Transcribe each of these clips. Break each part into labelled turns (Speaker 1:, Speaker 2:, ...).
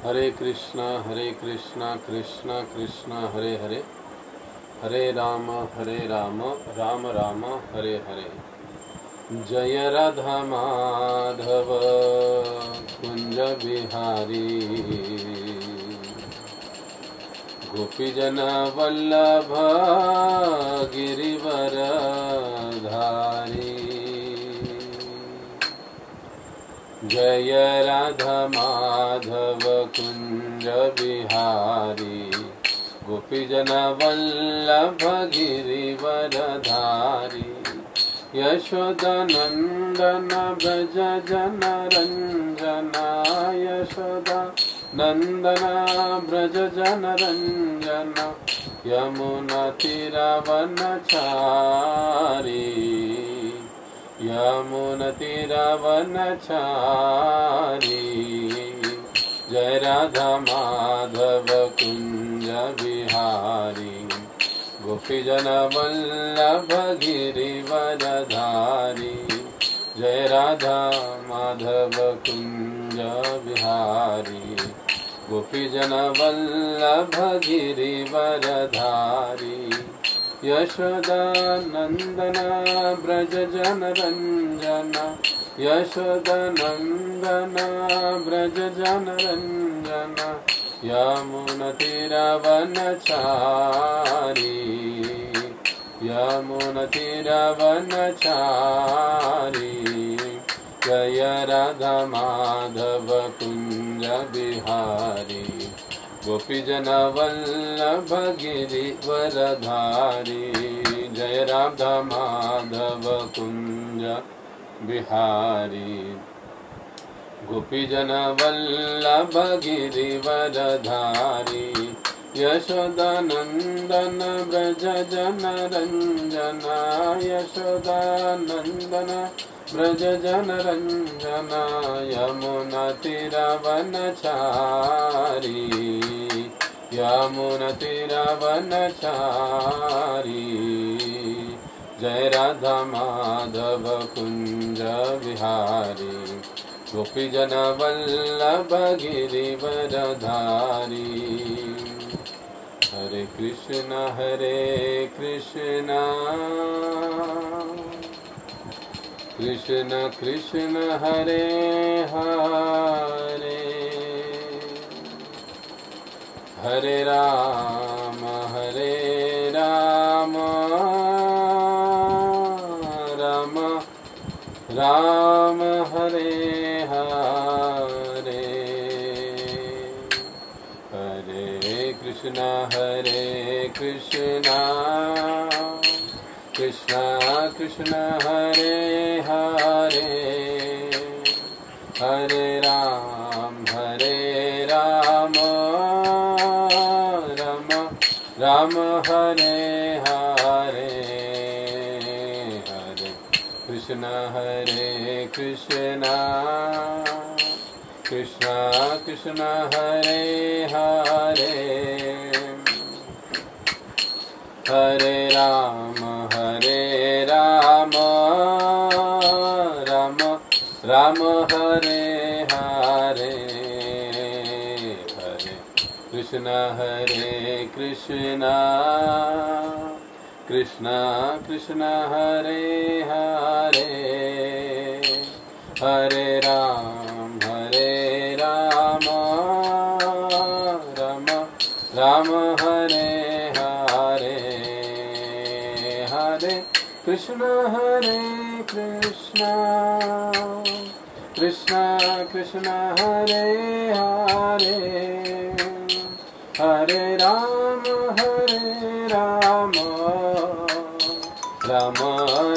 Speaker 1: हरे कृष्णा कृष्णा कृष्णा हरे हरे, हरे राम राम राम हरे हरे। जय राधा माधव कुंज बिहारी, गोपीजन वल्लभ गिरिवर धारी। जय राधा माधव कुंज बिहारी, गोपीजन वल्लभ गिरिवर धारी। यशोदानंदन ब्रज जन रंजना, यशोदानंदन ब्रज जन रंजना। यमुना तीरावनचारी, यमुना तीरावनचारी। जय राधा माधव कुंज बिहारी, गोपीजन वल्लभ गिरिवर धारी। जय राधा माधव कुंज बिहारी, गोपीजन वल्लभ गिरिवर धारी। यशोदानंदन ब्रज जन रंजना, यशोदानंदन ब्रज जन रंजना। यमुना तीरावनचारी, यमुना तीरावनचारी। जय राधा माधव कुंज बिहारी, गोपीजन वल्लभ गिरिवर धारी। जय राधा माधव कुंज बिहारी, गोपीजन वल्लभ गिरिवर धारी। यशोदानंदन ब्रज जन रंजना, यशोदानंदन ब्रज जन रंजना। यमुना तीरावनचारी, यमुना तीरावनचारी। जय राधा माधव कुंज बिहारी, गोपीजन वल्लभ गिरिवर धारी। हरे कृष्णा कृष्ण कृष्ण हरे हरे, हरे राम राम राम हरे हरे। हरे कृष्णा कृष्णा कृष्ण हरे हरे, हरे राम राम हरे हरे। हरे कृष्णा कृष्णा कृष्ण हरे हरे, हरे राम राम हरे हरे। हरे कृष्णा कृष्णा कृष्ण हरे हरे, हरे राम राम हरे हरे। हरे कृष्णा कृष्णा कृष्ण हरे हरे, हरे राम राम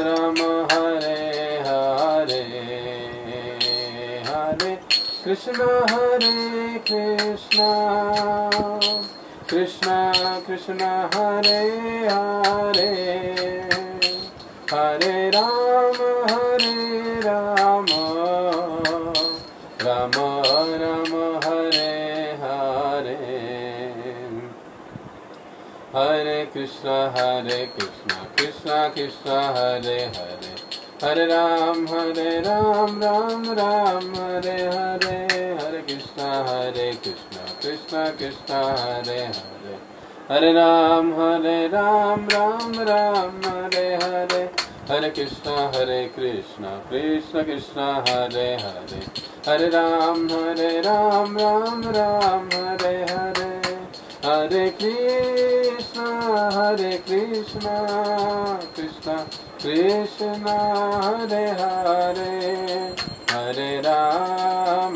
Speaker 1: राम हरे हरे। हरे कृष्णा कृष्णा कृष्ण हरे हरे, हरे राम राम राम हरे हरे। हरे कृष्णा कृष्णा कृष्णा हरे हरे, हरे राम राम राम हरे हरे। हरे कृष्ण कृष्ण कृष्ण हरे हरे, हरे राम राम राम हरे हरे, हरे कृष्ण कृष्ण कृष्ण हरे हरे, हरे राम राम राम हरे हरे, हरे कृष्ण कृष्ण कृष्ण हरे हरे, हरे राम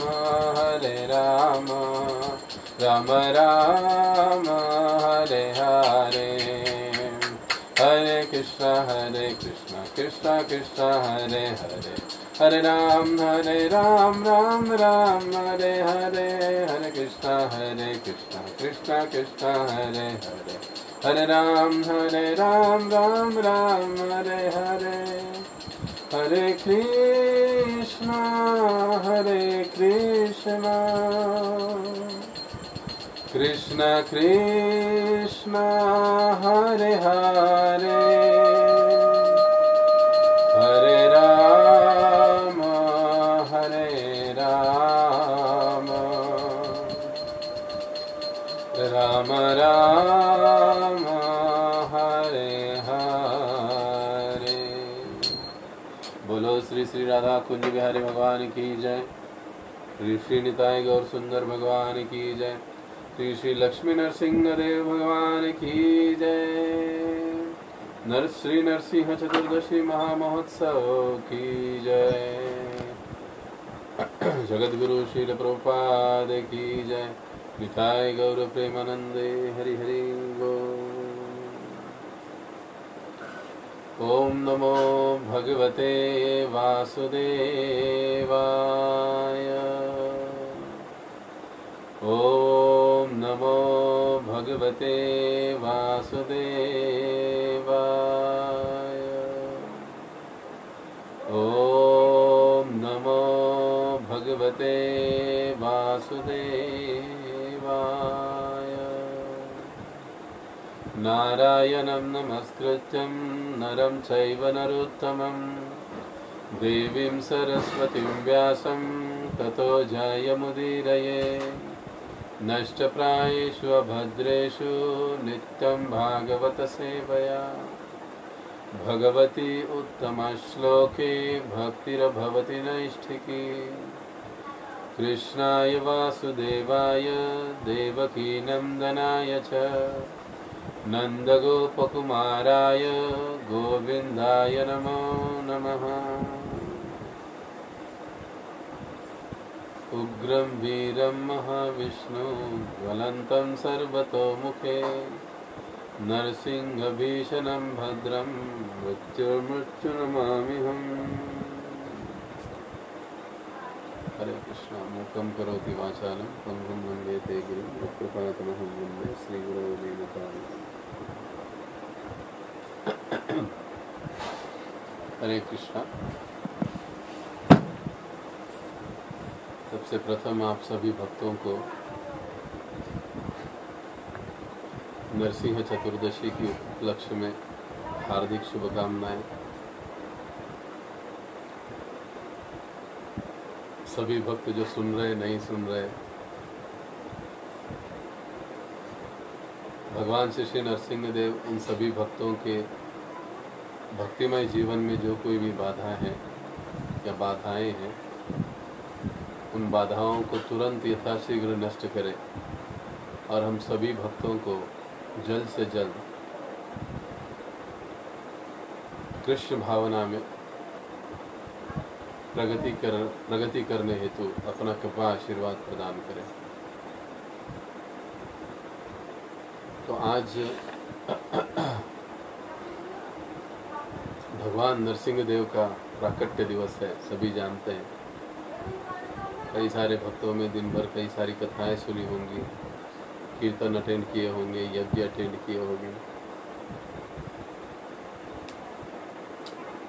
Speaker 1: राम राम हरे हरे, हरे कृष्ण कृष्ण कृष्ण हरे हरे, हरे राम राम हरे हरे, हरे कृष्ण कृष्ण कृष्ण हरे हरे, हरे राम राम हरे हरे, हरे कृष्ण कृष्ण कृष्ण हरे हरे, हरे राम राम राम हरे हरे। बोलो श्री श्री राधा कुंज बिहारी भगवान की जय, श्री श्री निताई गौर सुंदर भगवान की जय, श्री श्री लक्ष्मी नरसिंह देव भगवान की जय, श्री नरसिंह चतुर्दशी महामहोत्सव की जय, जगत गुरु श्रील प्रभुपाद की जय, निताई गौर प्रेमानंदे हरि हरि बोल। ओम नमो भगवते वासुदेवाय, ओम नमो भगवते वासुदेवाय, ओम नमो भगवते वासुदेवाय, नारायणं नमस्कृत्यं नरं चैव नरोत्तमं, देवीं सरस्वतीं व्यासं ततो जयमुदीरये, नष्टप्रायेषु अभद्रेषु नित्यं भागवत सेवया, भगवती उत्तमश्लोके भक्तिर्भवति नैष्ठिकी, कृष्णाय वासुदेवाय देवकी नंदनाय च नंदगोपकुमाराय गोविंदाय नमो नमः। उग्रं वीरं महाविष्णु ज्वलन्तं सर्वतोमुखे, नरसिंहभीषणं भद्रं मृत्युर्मृत्युर्नमाम्यहम्। हरे कृष्ण। मूकं करोति वाचालं पंगुं वन्देते गिरिं यत्कृपातमहं वन्दे श्रीगुरो दीनतारिणं। हरे कृष्णा। सबसे प्रथम आप सभी भक्तों को नरसिंह चतुर्दशी की उपलक्ष्य में हार्दिक शुभकामनाएं। सभी भक्त जो सुन रहे नहीं सुन रहे, भगवान श्री श्री नरसिंह देव उन सभी भक्तों के भक्तिमय जीवन में जो कोई भी बाधा है या बाधाएं हैं, उन बाधाओं को तुरंत यथाशीघ्र नष्ट करे और हम सभी भक्तों को जल्द से जल्द कृष्ण भावना में प्रगति करने हेतु अपना कृपा आशीर्वाद प्रदान करें। तो आज भगवान नरसिंह देव का प्राकट्य दिवस है, सभी जानते हैं। कई सारे भक्तों में दिन भर कई सारी कथाएं सुनी होंगी, कीर्तन अटेंड किए होंगे, यज्ञ अटेंड किए होंगे।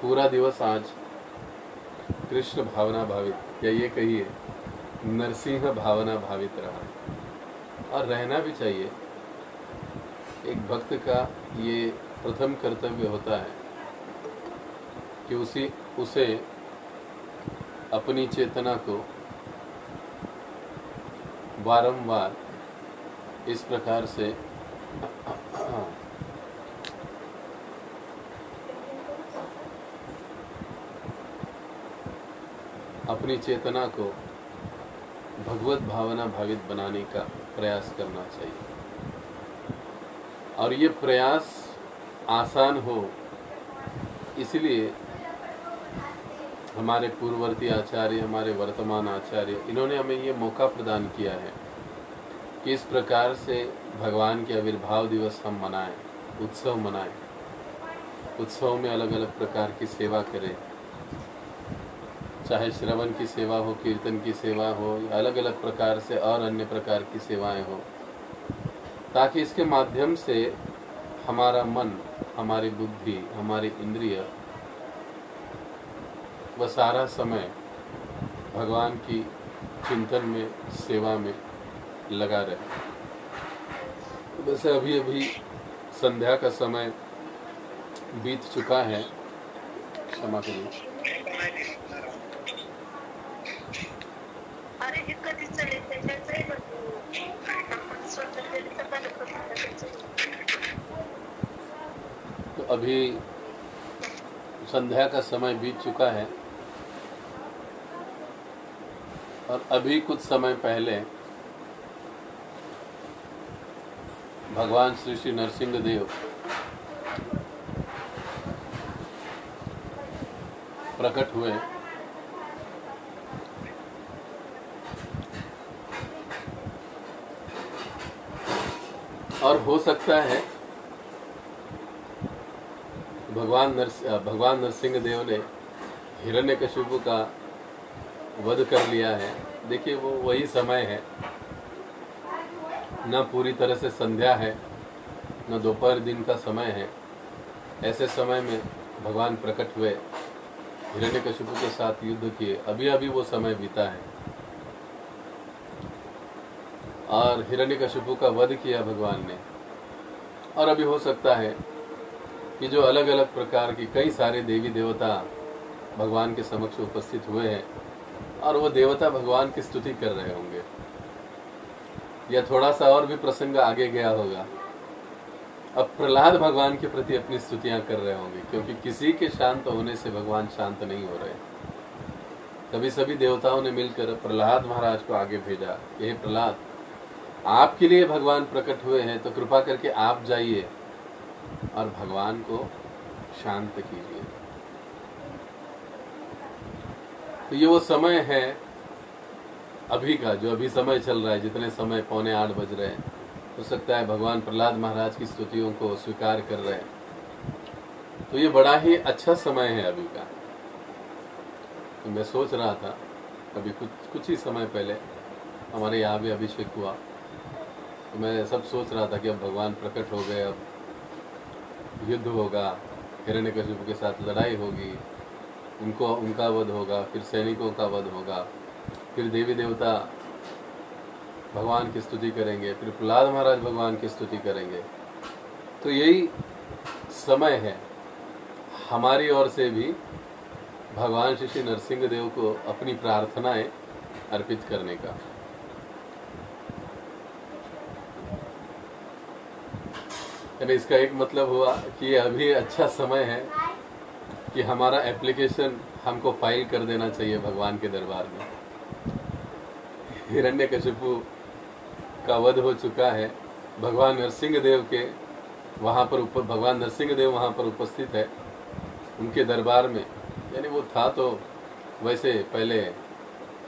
Speaker 1: पूरा दिवस आज कृष्ण भावना भावित, या ये कहिए नरसिंह भावना भावित रहा, और रहना भी चाहिए। एक भक्त का ये प्रथम कर्तव्य होता है कि उसे अपनी चेतना को बारंबार इस प्रकार से अपनी चेतना को भगवत भावना भावित बनाने का प्रयास करना चाहिए। और ये प्रयास आसान हो, इसलिए हमारे पूर्ववर्ती आचार्य, हमारे वर्तमान आचार्य, इन्होंने हमें ये मौका प्रदान किया है कि इस प्रकार से भगवान के आविर्भाव दिवस हम मनाएं, उत्सव मनाएं। उत्सव में अलग अलग प्रकार की सेवा करें, चाहे श्रवण की सेवा हो, कीर्तन की सेवा हो, या अलग अलग प्रकार से और अन्य प्रकार की सेवाएं हो, ताकि इसके माध्यम से हमारा मन, हमारी बुद्धि, हमारी इंद्रिय, वह सारा समय भगवान की चिंतन में, सेवा में लगा रहे। वैसे अभी अभी संध्या का समय बीत चुका है, क्षमा करिए। तो अभी संध्या का समय बीत चुका है और अभी कुछ समय पहले भगवान श्री श्री नरसिंह देव प्रकट हुए। और हो सकता है भगवान नरसिंह देव ने हिरण्यकशिपु का वध कर लिया है। देखिए, वो वही समय है, न पूरी तरह से संध्या है, न दोपहर दिन का समय है। ऐसे समय में भगवान प्रकट हुए, हिरण्यकशिपु के साथ युद्ध किए। अभी अभी वो समय बीता है और हिरण्यकशिपु का वध किया भगवान ने। और अभी हो सकता है कि जो अलग अलग प्रकार की कई सारे देवी देवता भगवान के समक्ष उपस्थित हुए हैं और वो देवता भगवान की स्तुति कर रहे होंगे, या थोड़ा सा और भी प्रसंग आगे गया होगा, अब प्रहलाद भगवान के प्रति अपनी स्तुतियां कर रहे होंगे, क्योंकि किसी के शांत होने से भगवान शांत नहीं हो रहे। तभी सभी देवताओं ने मिलकर प्रहलाद महाराज को आगे भेजा, ये प्रहलाद, आपके लिए भगवान प्रकट हुए हैं, तो कृपा करके आप जाइए और भगवान को शांत कीजिए। तो ये वो समय है अभी का, जो अभी समय चल रहा है, जितने समय 7:45 बज रहे हैं, हो सकता है भगवान प्रहलाद महाराज की स्तुतियों को स्वीकार कर रहे हैं। तो ये बड़ा ही अच्छा समय है अभी का। तो मैं सोच रहा था, अभी कुछ ही समय पहले हमारे यहाँ भी अभिषेक हुआ, तो मैं सब सोच रहा था कि अब भगवान प्रकट हो गए, अब युद्ध होगा, हिरण्यकशिपु के साथ लड़ाई होगी, उनका वध होगा, फिर सैनिकों का वध होगा, फिर देवी देवता भगवान की स्तुति करेंगे, फिर प्रहलाद महाराज भगवान की स्तुति करेंगे। तो यही समय है हमारी ओर से भी भगवान श्री श्री नरसिंह देव को अपनी प्रार्थनाएं अर्पित करने का। यानी इसका एक मतलब हुआ कि ये अभी अच्छा समय है कि हमारा एप्लीकेशन हमको फाइल कर देना चाहिए भगवान के दरबार में। हिरण्यकशिपु का वध हो चुका है, भगवान नरसिंह देव के वहाँ पर भगवान नरसिंह देव वहाँ पर उपस्थित है उनके दरबार में। यानी वो था तो वैसे पहले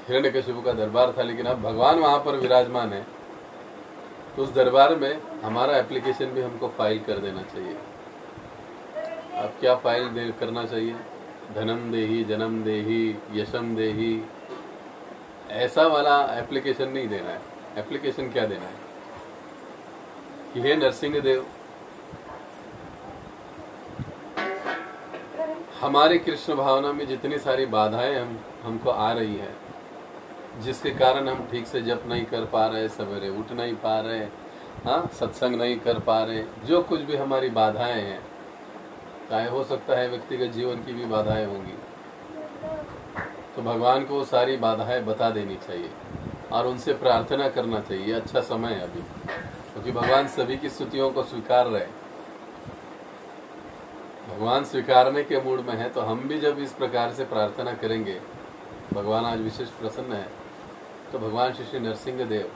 Speaker 1: हिरण्यकशिपु का दरबार था, लेकिन अब भगवान वहाँ पर विराजमान है, तो उस दरबार में हमारा एप्लीकेशन भी हमको फाइल कर देना चाहिए। अब क्या फाइल करना चाहिए? धनम देही, जन्म देही, यशम देही, ऐसा वाला एप्लीकेशन नहीं देना है। एप्लीकेशन क्या देना है कि हे नरसिंह देव, हमारे कृष्ण भावना में जितनी सारी बाधाएं हमको आ रही है, जिसके कारण हम ठीक से जप नहीं कर पा रहे, सवेरे उठ नहीं पा रहे, हाँ, सत्संग नहीं कर पा रहे, जो कुछ भी हमारी बाधाएं हैं, चाहे हो सकता है व्यक्तिगत जीवन की भी बाधाएं होंगी, तो भगवान को वो सारी बाधाएं बता देनी चाहिए और उनसे प्रार्थना करना चाहिए। ये अच्छा समय है अभी, क्योंकि भगवान सभी की स्तुतियों को स्वीकार रहे। भगवान स्वीकारने के मूड में है, तो हम भी जब इस प्रकार से प्रार्थना करेंगे, भगवान आज विशेष प्रसन्न है, तो भगवान श्री नरसिंह देव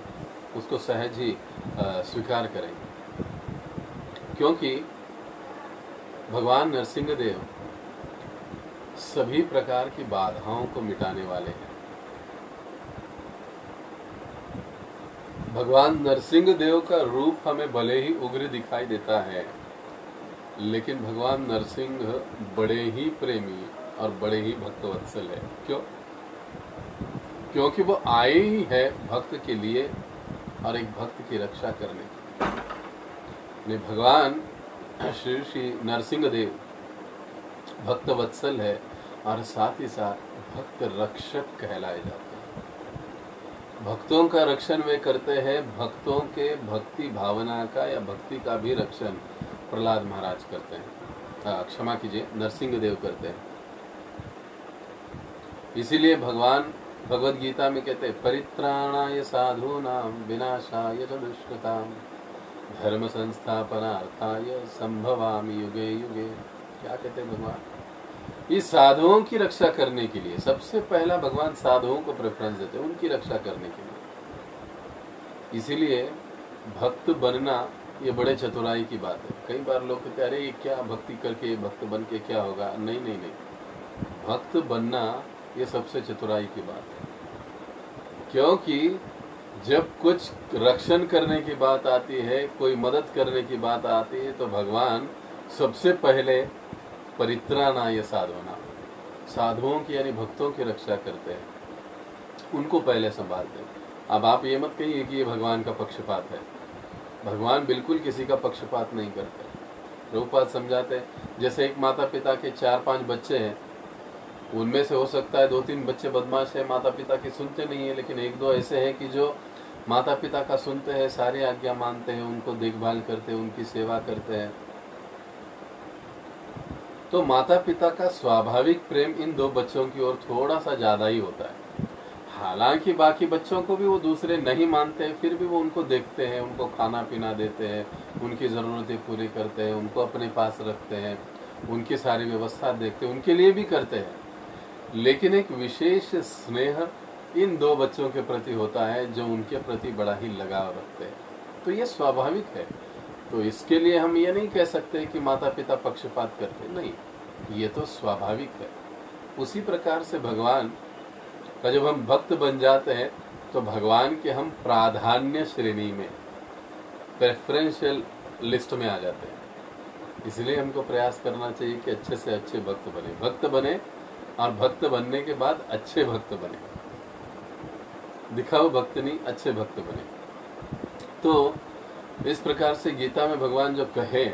Speaker 1: उसको सहज ही स्वीकार करेंगे। क्योंकि भगवान नरसिंह देव सभी प्रकार की बाधाओं को मिटाने वाले हैं। भगवान नरसिंह देव का रूप हमें भले ही उग्र दिखाई देता है, लेकिन भगवान नरसिंह बड़े ही प्रेमी और बड़े ही भक्तवत्सल है। क्यों? क्योंकि वो आए ही है भक्त के लिए और एक भक्त की रक्षा करने के लिए। भगवान श्री श्री नरसिंह देव भक्त वत्सल है और साथ ही साथ भक्त रक्षक कहलाए जाते हैं। भक्तों का रक्षण वे करते हैं। भक्तों के भक्ति भावना का या भक्ति का भी रक्षण प्रहलाद महाराज करते हैं, क्षमा कीजिए, नरसिंह देव करते हैं। इसीलिए भगवान भगवद गीता में कहते हैं, परित्राणाय साधूनां विनाशाय च दुष्कृतां धर्म संस्थापनार्थाय संभवामि युगे युगे। क्या कहते हैं भगवान? इस साधुओं की रक्षा करने के लिए सबसे पहला भगवान साधुओं को प्रेफरेंस देते हैं, उनकी रक्षा करने के लिए। इसीलिए भक्त बनना ये बड़े चतुराई की बात है। कई बार लोग कहते हैं, अरे ये क्या भक्ति करके भक्त बन के क्या होगा? नहीं नहीं नहीं, भक्त बनना ये सबसे चतुराई की बात है। क्योंकि जब कुछ रक्षण करने की बात आती है, कोई मदद करने की बात आती है, तो भगवान सबसे पहले परित्राणाय साधूनां, साधुओं की यानी भक्तों की रक्षा करते हैं, उनको पहले संभालते हैं। अब आप ये मत कहिए कि ये भगवान का पक्षपात है। भगवान बिल्कुल किसी का पक्षपात नहीं करते। प्रभुपाद समझाते हैं, जैसे एक माता पिता के 4-5 बच्चे हैं, उनमें से हो सकता है 2-3 बच्चे बदमाश है, माता पिता की सुनते नहीं है, लेकिन 1-2 ऐसे हैं कि जो माता पिता का सुनते हैं, सारी आज्ञा मानते हैं, उनको देखभाल करते हैं, उनकी सेवा करते हैं। तो माता पिता का स्वाभाविक प्रेम इन 2 बच्चों की ओर थोड़ा सा ज्यादा ही होता है। हालांकि बाकी बच्चों को भी वो दूसरे नहीं मानते हैं, फिर भी वो उनको देखते हैं, उनको खाना पीना देते हैं, उनकी ज़रूरतें पूरी करते हैं, उनको अपने पास रखते हैं, उनकी सारी व्यवस्था देखते हैं, उनके लिए भी करते हैं। लेकिन एक विशेष स्नेह इन 2 बच्चों के प्रति होता है, जो उनके प्रति बड़ा ही लगाव रखते हैं। तो ये स्वाभाविक है। तो इसके लिए हम ये नहीं कह सकते कि माता पिता पक्षपात करते, नहीं, ये तो स्वाभाविक है। उसी प्रकार से भगवान का जब हम भक्त बन जाते हैं, तो भगवान के हम प्राधान्य श्रेणी में, प्रेफरेंशियल लिस्ट में आ जाते हैं। इसलिए हमको प्रयास करना चाहिए कि अच्छे से अच्छे भक्त बने और भक्त बनने के बाद अच्छे भक्त बने, दिखाओ भक्त नहीं, अच्छे भक्त बने। तो इस प्रकार से गीता में भगवान जो कहे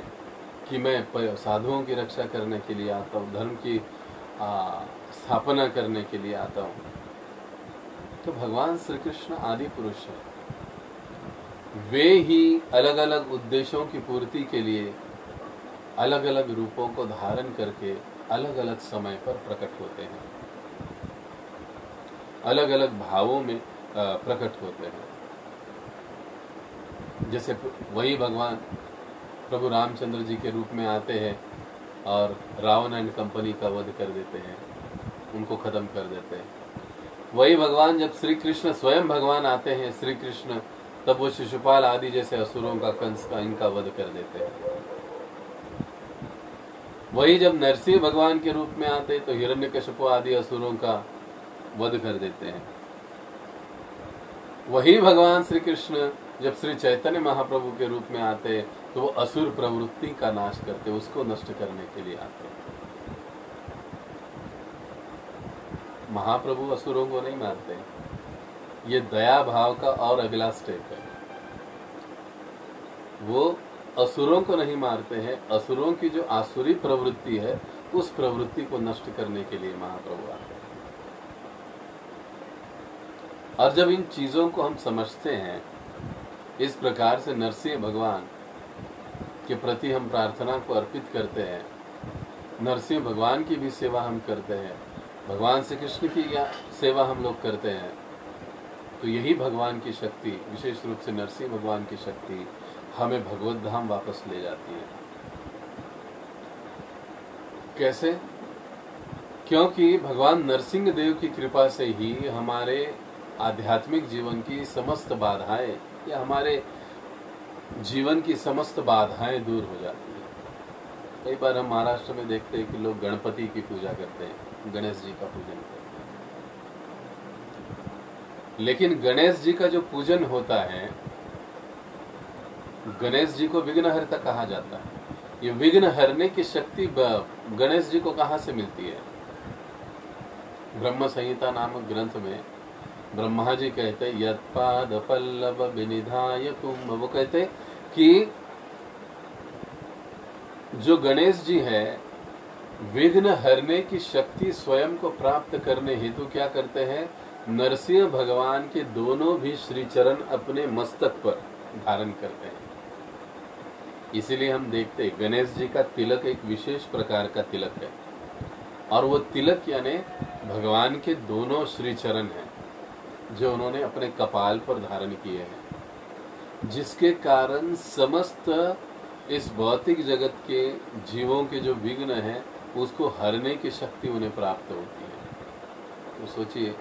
Speaker 1: कि मैं साधुओं की रक्षा करने के लिए आता हूँ, धर्म की स्थापना करने के लिए आता हूँ, तो भगवान श्री कृष्ण आदि पुरुष हैं। वे ही अलग अलग उद्देश्यों की पूर्ति के लिए अलग अलग रूपों को धारण करके अलग अलग समय पर प्रकट होते हैं, अलग अलग भावों में प्रकट होते हैं। जैसे वही भगवान प्रभु रामचंद्र जी के रूप में आते हैं और रावण एंड कंपनी का वध कर देते हैं, उनको खत्म कर देते हैं। वही भगवान जब श्री कृष्ण स्वयं भगवान आते हैं, श्री कृष्ण, तब वो शिशुपाल आदि जैसे असुरों का, कंस का, इनका वध कर देते हैं। वही जब नरसिंह भगवान के रूप में आते तो हिरण्यकशिपु आदि असुरों का वध कर देते हैं। वही भगवान श्री कृष्ण जब श्री चैतन्य महाप्रभु के रूप में आते तो वो असुर प्रवृत्ति का नाश करते, उसको नष्ट करने के लिए आते। महाप्रभु असुरों को नहीं मारते, ये दया भाव का और अगला स्टेप है। वो असुरों को नहीं मारते हैं, असुरों की जो आसुरी प्रवृत्ति है उस प्रवृत्ति को नष्ट करने के लिए महाप्रभु आते हैं। और जब इन चीजों को हम समझते हैं, इस प्रकार से नरसिंह भगवान के प्रति हम प्रार्थना को अर्पित करते हैं, नरसिंह भगवान की भी सेवा हम करते हैं, भगवान श्री कृष्ण की सेवा हम लोग करते हैं, तो यही भगवान की शक्ति, विशेष रूप से नरसिंह भगवान की शक्ति हमें भगवत धाम वापस ले जाती है। कैसे? क्योंकि भगवान नरसिंह देव की कृपा से ही हमारे आध्यात्मिक जीवन की समस्त बाधाएं या हमारे जीवन की समस्त बाधाएं दूर हो जाती हैं। कई बार हम महाराष्ट्र में देखते हैं कि लोग गणपति की पूजा करते हैं, गणेश जी का पूजन करते हैं, लेकिन गणेश जी का जो पूजन होता है, गणेश जी को विघ्नहर्ता कहा जाता है। ये विघ्न हरने की शक्ति गणेश जी को कहाँ से मिलती है? ब्रह्म संहिता नामक ग्रंथ में ब्रह्मा जी कहते हैं यत्पाद पल्लव विनिधाय कुंभ, वो कहते कि जो गणेश जी है विघ्न हरने की शक्ति स्वयं को प्राप्त करने हेतु क्या करते हैं? नरसिंह भगवान के दोनों भी श्री चरण अपने मस्तक पर धारण करते हैं। इसीलिए हम देखते हैं गणेश जी का तिलक एक विशेष प्रकार का तिलक है, और वो तिलक यानी भगवान के दोनों श्री चरण हैं जो उन्होंने अपने कपाल पर धारण किए हैं, जिसके कारण समस्त इस भौतिक जगत के जीवों के जो विघ्न हैं उसको हरने की शक्ति उन्हें प्राप्त होती है। तो सोचिए,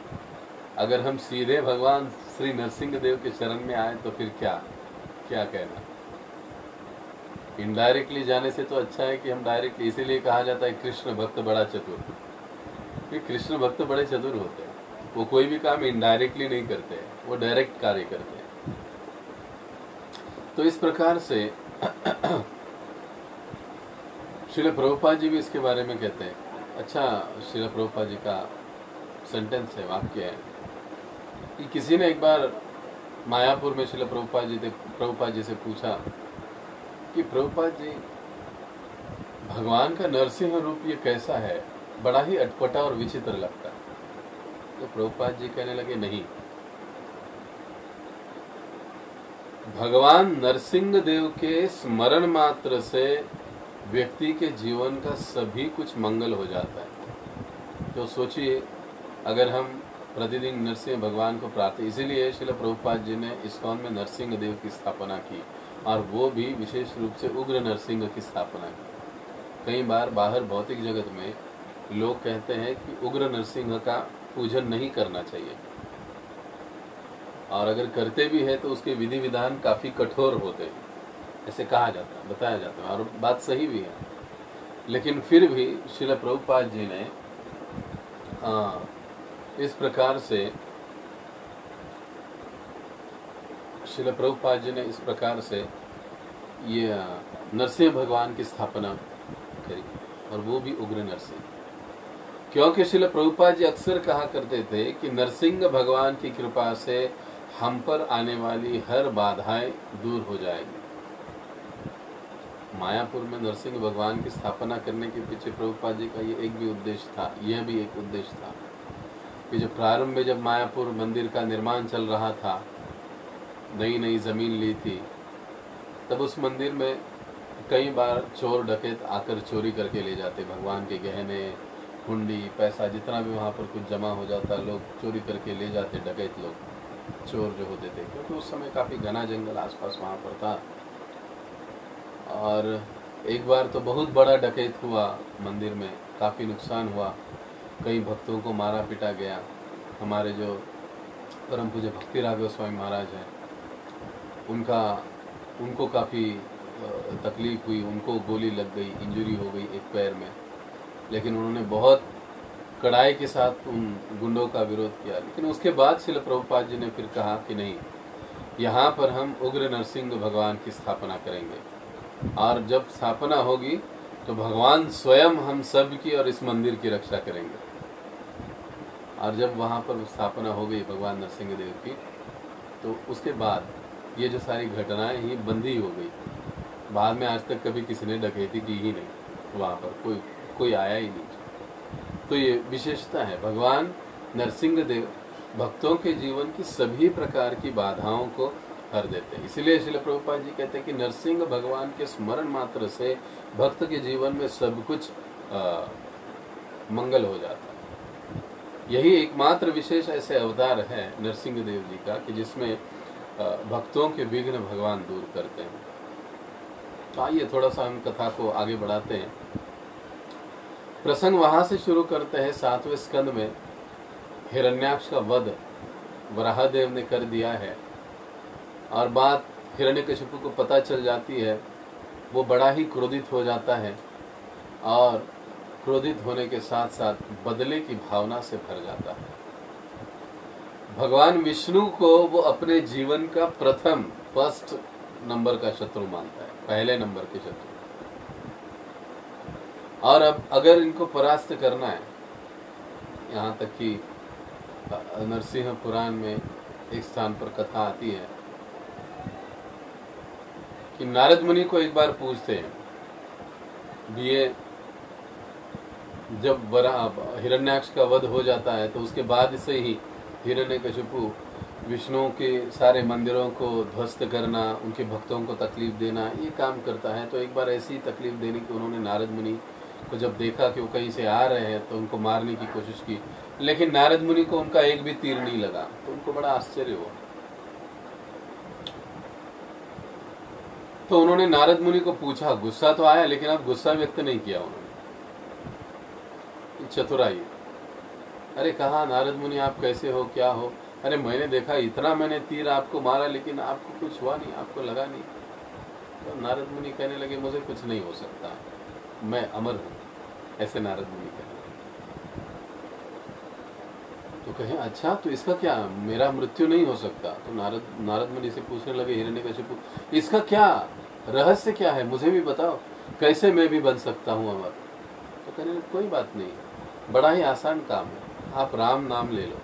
Speaker 1: अगर हम सीधे भगवान श्री नरसिंह देव के चरण में आए तो फिर क्या कहना। इनडायरेक्टली जाने से तो अच्छा है कि हम डायरेक्टली, इसीलिए कहा जाता है कृष्ण भक्त बड़ा चतुर, कि कृष्ण भक्त बड़े चतुर होते हैं। वो कोई भी काम इनडायरेक्टली नहीं करते हैं, वो डायरेक्ट कार्य करते हैं। तो इस प्रकार से श्रील प्रभुपाद जी भी इसके बारे में कहते हैं। अच्छा, श्रील प्रभुपाद जी का सेंटेंस है, वाक्य है कि किसी ने एक बार मायापुर में श्रील प्रभुपाद जी से पूछा कि प्रभुपाद जी, भगवान का नरसिंह रूप ये कैसा है, बड़ा ही अटपटा और विचित्र लगता है। तो प्रभुपाद जी कहने लगे, नहीं, भगवान नरसिंह देव के स्मरण मात्र से व्यक्ति के जीवन का सभी कुछ मंगल हो जाता है। तो सोचिए, अगर हम प्रतिदिन नरसिंह भगवान को प्रार्थना, इसीलिए श्रील प्रभुपाद जी ने इस्कॉन में नरसिंह देव की स्थापना की, और वो भी विशेष रूप से उग्र नरसिंह की स्थापना की। कई बार बाहर भौतिक जगत में लोग कहते हैं कि उग्र नरसिंह का पूजन नहीं करना चाहिए, और अगर करते भी है तो उसके विधि विधान काफ़ी कठोर होते हैं, ऐसे कहा जाता है, बताया जाता है, और बात सही भी है। लेकिन फिर भी श्रील प्रभुपाद जी ने इस प्रकार से ये नरसिंह भगवान की स्थापना करी, और वो भी उग्र नरसिंह। क्योंकि श्रील प्रभुपाद जी अक्सर कहा करते थे कि नरसिंह भगवान की कृपा से हम पर आने वाली हर बाधाएं दूर हो जाएगी। मायापुर में नरसिंह भगवान की स्थापना करने के पीछे प्रभुपाद जी का ये एक भी उद्देश्य था, यह भी एक उद्देश्य था कि जब प्रारंभ में जब मायापुर मंदिर का निर्माण चल रहा था, नई नई ज़मीन ली थी, तब उस मंदिर में कई बार चोर डकैत आकर चोरी करके ले जाते। भगवान के गहने, हुंडी, पैसा, जितना भी वहाँ पर कुछ जमा हो जाता, लोग चोरी करके ले जाते, डकैत लोग, चोर जो होते थे। क्योंकि उस समय काफ़ी घना जंगल आसपास वहाँ पर था। और एक बार तो बहुत बड़ा डकैत हुआ मंदिर में, काफ़ी नुकसान हुआ, कई भक्तों को मारा पीटा गया। हमारे जो परम पूज्य भक्ति राघव स्वामी महाराज हैं, उनको काफ़ी तकलीफ हुई, उनको गोली लग गई, इंजरी हो गई एक पैर में, लेकिन उन्होंने बहुत कड़ाई के साथ उन गुंडों का विरोध किया। लेकिन उसके बाद श्रील प्रभुपाद जी ने फिर कहा कि नहीं, यहाँ पर हम उग्र नरसिंह भगवान की स्थापना करेंगे, और जब स्थापना होगी तो भगवान स्वयं हम सब की और इस मंदिर की रक्षा करेंगे। और जब वहाँ पर स्थापना हो गई भगवान नरसिंह देव की, तो उसके बाद ये जो सारी घटनाएं ही बंद ही हो गई। बाद में आज तक कभी किसी ने डकैती की ही नहीं, वहाँ पर कोई आया ही नहीं। तो ये विशेषता है, भगवान नरसिंह देव भक्तों के जीवन की सभी प्रकार की बाधाओं को हर देते हैं। इसीलिए श्रील प्रभुपाद जी कहते हैं कि नरसिंह भगवान के स्मरण मात्र से भक्त के जीवन में सब कुछ मंगल हो जाता है। यही एकमात्र विशेष ऐसे अवतार है नरसिंह देव जी का कि जिसमें भक्तों के विघ्न भगवान दूर करते हैं। तो आइए थोड़ा सा हम कथा को आगे बढ़ाते हैं। प्रसंग वहां से शुरू करते हैं 7वें स्कंद में। हिरण्याक्ष का वध वराहदेव ने कर दिया है और बात हिरण्यकशिपु को पता चल जाती है। वो बड़ा ही क्रोधित हो जाता है और क्रोधित होने के साथ साथ बदले की भावना से भर जाता है। भगवान विष्णु को वो अपने जीवन का फर्स्ट नंबर का शत्रु मानता है, पहले नंबर के शत्रु। और अब अगर इनको परास्त करना है, यहाँ तक कि नरसिंह पुराण में एक स्थान पर कथा आती है कि नारद मुनि को एक बार पूछते हैं, ये जब हिरण्याक्ष का वध हो जाता है तो उसके बाद से ही हिरण्यकशिपु विष्णु के सारे मंदिरों को ध्वस्त करना, उनके भक्तों को तकलीफ देना, ये काम करता है। तो एक बार ऐसी तकलीफ देने की उन्होंने नारद मुनि को जब देखा कि वो कहीं से आ रहे हैं तो उनको मारने की कोशिश की, लेकिन नारद मुनि को उनका एक भी तीर नहीं लगा। तो उनको बड़ा आश्चर्य हुआ। तो उन्होंने नारद मुनि को पूछा, गुस्सा तो आया लेकिन अब गुस्सा व्यक्त नहीं किया उन्होंने। चतुराई, अरे कहा नारद मुनि आप कैसे हो, क्या हो? अरे मैंने देखा इतना मैंने तीर आपको मारा लेकिन आपको कुछ हुआ नहीं, आपको लगा नहीं। तो नारद मुनि कहने लगे, मुझे कुछ नहीं हो सकता, मैं अमर हूं। ऐसे नारद मुनि कहने लगे। तो कहे अच्छा तो इसका क्या, मेरा मृत्यु नहीं हो सकता? तो नारद मुनि से पूछने लगे हिरण्यकशिपु, इसका क्या रहस्य, क्या है, मुझे भी बताओ, कैसे मैं भी बन सकता हूं अमर? तो कहने लगे कोई बात नहीं, बड़ा ही आसान काम है, आप राम नाम ले लो,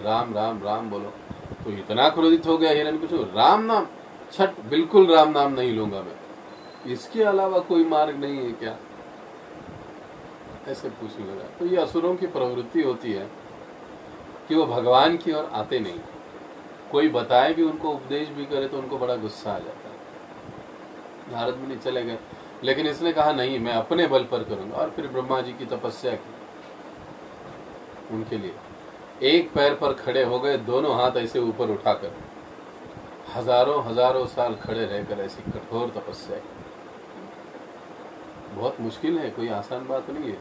Speaker 1: राम राम राम बोलो। तो इतना क्रोधित हो गया हिरण्यकशिपु, राम नाम, छट, बिल्कुल राम नाम नहीं लूंगा मैं, इसके अलावा कोई मार्ग नहीं है क्या? ऐसे पूछने लगा। तो ये असुरों की प्रवृत्ति होती है कि वो भगवान की ओर आते नहीं, कोई बताए भी, उनको उपदेश भी करे तो उनको बड़ा गुस्सा आ जाता है। नारद मुनि चले गए, लेकिन इसने कहा नहीं, मैं अपने बल पर करूंगा। और फिर ब्रह्मा जी की तपस्या की उनके लिए, एक पैर पर खड़े हो गए, दोनों हाथ ऐसे ऊपर उठाकर, हजारों साल खड़े रहकर ऐसी कठोर तपस्या की। बहुत मुश्किल है, कोई आसान बात नहीं है।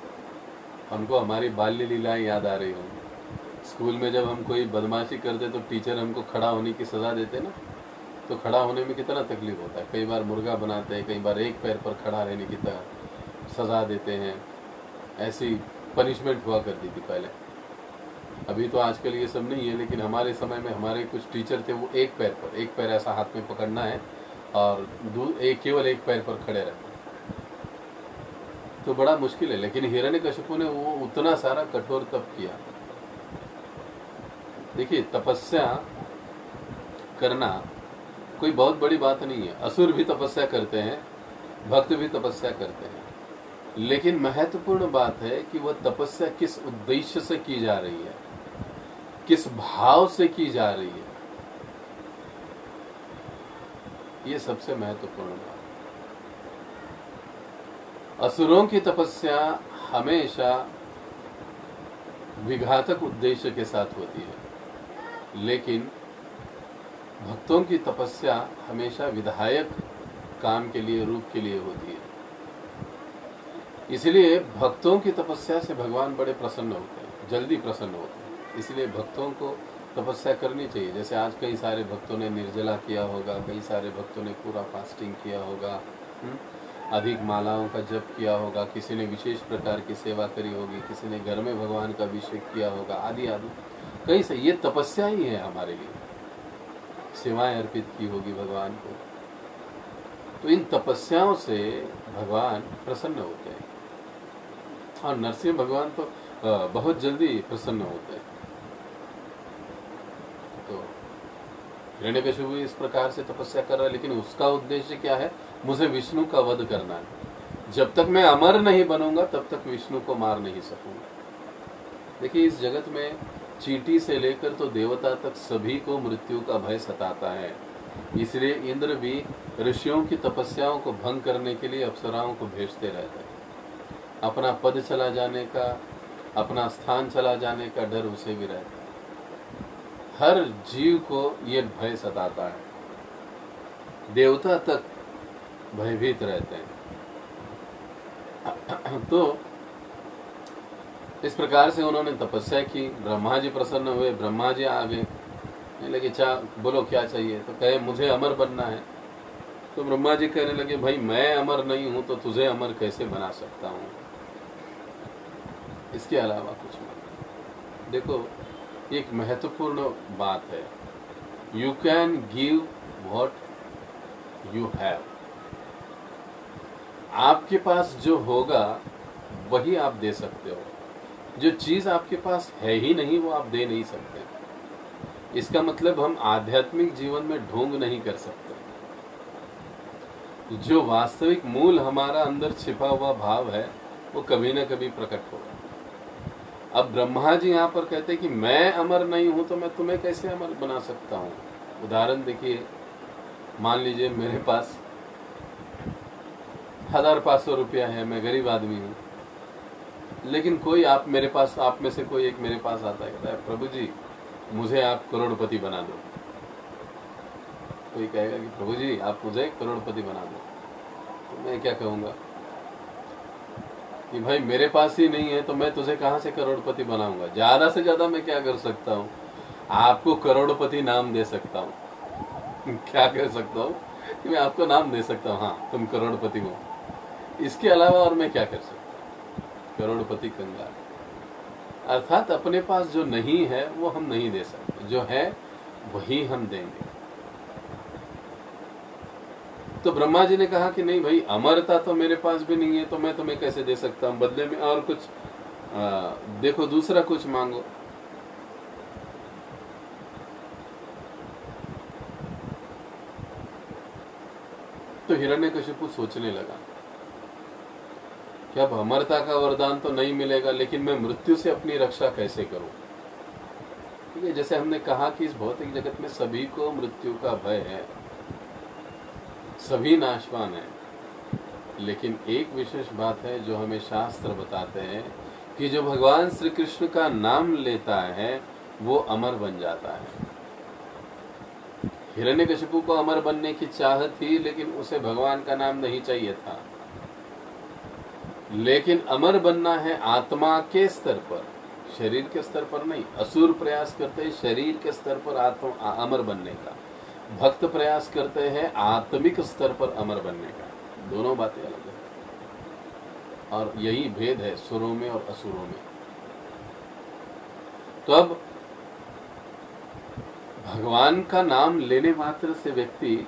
Speaker 1: हमको हमारी बाल्य लीलाएं याद आ रही होंगी। स्कूल में जब हम कोई बदमाशी करते तो टीचर हमको खड़ा होने की सजा देते ना, तो खड़ा होने में कितना तकलीफ होता है। कई बार मुर्गा बनाते हैं, कई बार एक पैर पर खड़ा रहने की सजा देते हैं। ऐसी पनिशमेंट हुआ करती थी पहले। अभी तो आजकल ये सब नहीं है, लेकिन हमारे समय में हमारे कुछ टीचर थे, वो एक पैर ऐसा हाथ में पकड़ना है और केवल एक पैर पर खड़े रहना, तो बड़ा मुश्किल है। लेकिन हिरण्यकशिपु ने वो उतना सारा कठोर तप किया। देखिए, तपस्या करना कोई बहुत बड़ी बात नहीं है। असुर भी तपस्या करते हैं, भक्त भी तपस्या करते हैं, लेकिन महत्वपूर्ण बात है कि वह तपस्या किस उद्देश्य से की जा रही है, किस भाव से की जा रही है, ये सबसे महत्वपूर्ण बात। असुरों की तपस्या हमेशा विघातक उद्देश्य के साथ होती है, लेकिन भक्तों की तपस्या हमेशा विधायक काम के लिए, रूप के लिए होती है। इसलिए भक्तों की तपस्या से भगवान बड़े प्रसन्न होते हैं, जल्दी प्रसन्न होते हैं। इसलिए भक्तों को तपस्या करनी चाहिए। जैसे आज कई सारे भक्तों ने निर्जला किया होगा, कई सारे भक्तों ने पूरा फास्टिंग किया होगा, अधिक मालाओं का जप किया होगा, किसी ने विशेष प्रकार की सेवा करी होगी, किसी ने घर में भगवान का अभिषेक किया होगा, आदि आदि कई से। ये तपस्या ही है हमारे लिए, सेवाएं अर्पित की होगी भगवान को। तो इन तपस्याओं से भगवान प्रसन्न होते हैं, और नरसिंह भगवान तो बहुत जल्दी प्रसन्न होते हैं। तो हिरण्यकशिपु इस प्रकार से तपस्या कर रहा है, लेकिन उसका उद्देश्य क्या है? मुझे विष्णु का वध करना है। जब तक मैं अमर नहीं बनूंगा तब तक विष्णु को मार नहीं सकूंगा। देखिए, इस जगत में चींटी से लेकर तो देवता तक सभी को मृत्यु का भय सताता है। इसलिए इंद्र भी ऋषियों की तपस्याओं को भंग करने के लिए अप्सराओं को भेजते रहते हैं। अपना पद चला जाने का अपना स्थान चला जाने का डर उसे भी रहता है। हर जीव को ये भय सताता है, देवता तक भयभीत रहते हैं। तो इस प्रकार से उन्होंने तपस्या की, ब्रह्मा जी प्रसन्न हुए, ब्रह्मा जी आ गए, लगे बोलो क्या चाहिए, तो कहे मुझे अमर बनना है। तो ब्रह्मा जी कहने लगे भाई मैं अमर नहीं हूं तो तुझे अमर कैसे बना सकता हूं, इसके अलावा कुछ नहीं। देखो एक महत्वपूर्ण बात है, you can give what you have. आपके पास जो होगा वही आप दे सकते हो, जो चीज आपके पास है ही नहीं वो आप दे नहीं सकते। इसका मतलब हम आध्यात्मिक जीवन में ढोंग नहीं कर सकते। जो वास्तविक मूल हमारा अंदर छिपा हुआ भाव है वो कभी ना कभी प्रकट होगा। अब ब्रह्मा जी यहाँ पर कहते हैं कि मैं अमर नहीं हूं तो मैं तुम्हें कैसे अमर बना सकता हूं। उदाहरण देखिए, मान लीजिए मेरे पास 1500 रुपया है, मैं गरीब आदमी हूं, लेकिन कोई आप में से कोई एक मेरे पास आता है, कहता है प्रभु जी मुझे आप करोड़पति बना दो। कोई कहेगा कि प्रभु जी आप मुझे करोड़पति बना दो, तो मैं क्या कहूंगा कि भाई मेरे पास ही नहीं है तो मैं तुझे कहां से करोड़पति बनाऊंगा। ज्यादा से ज्यादा मैं क्या कर सकता हूं, आपको करोड़पति नाम दे सकता हूं। क्या कर सकता हूं कि मैं आपको नाम दे सकता हूं, हाँ तुम करोड़पति हो। इसके अलावा और मैं क्या कर सकता हूं, करोड़पति कंगाल। अर्थात अपने पास जो नहीं है वो हम नहीं दे सकते, जो है वही हम देंगे। तो ब्रह्मा जी ने कहा कि नहीं भाई अमरता तो मेरे पास भी नहीं है तो मैं तुम्हें कैसे दे सकता हूं, बदले में और कुछ देखो दूसरा कुछ मांगो। तो हिरण्यकशिपु सोचने लगा कि अब अमरता का वरदान तो नहीं मिलेगा, लेकिन मैं मृत्यु से अपनी रक्षा कैसे करूं। ठीक है, जैसे हमने कहा कि इस भौतिक जगत में सभी को मृत्यु का भय है, सभी नाशवान है, लेकिन एक विशेष बात है जो हमें शास्त्र बताते हैं कि जो भगवान श्री कृष्ण का नाम लेता है वो अमर बन जाता है। हिरण्यकशिपु को अमर बनने की चाहत थी, लेकिन उसे भगवान का नाम नहीं चाहिए था। लेकिन अमर बनना है आत्मा के स्तर पर, शरीर के स्तर पर नहीं। असुर प्रयास करते हैं शरीर के स्तर पर अमर बनने का, भक्त प्रयास करते हैं आत्मिक स्तर पर अमर बनने का। दोनों बातें अलग है, और यही भेद है सुरों में और असुरों में। तो अब भगवान का नाम लेने मात्र से व्यक्ति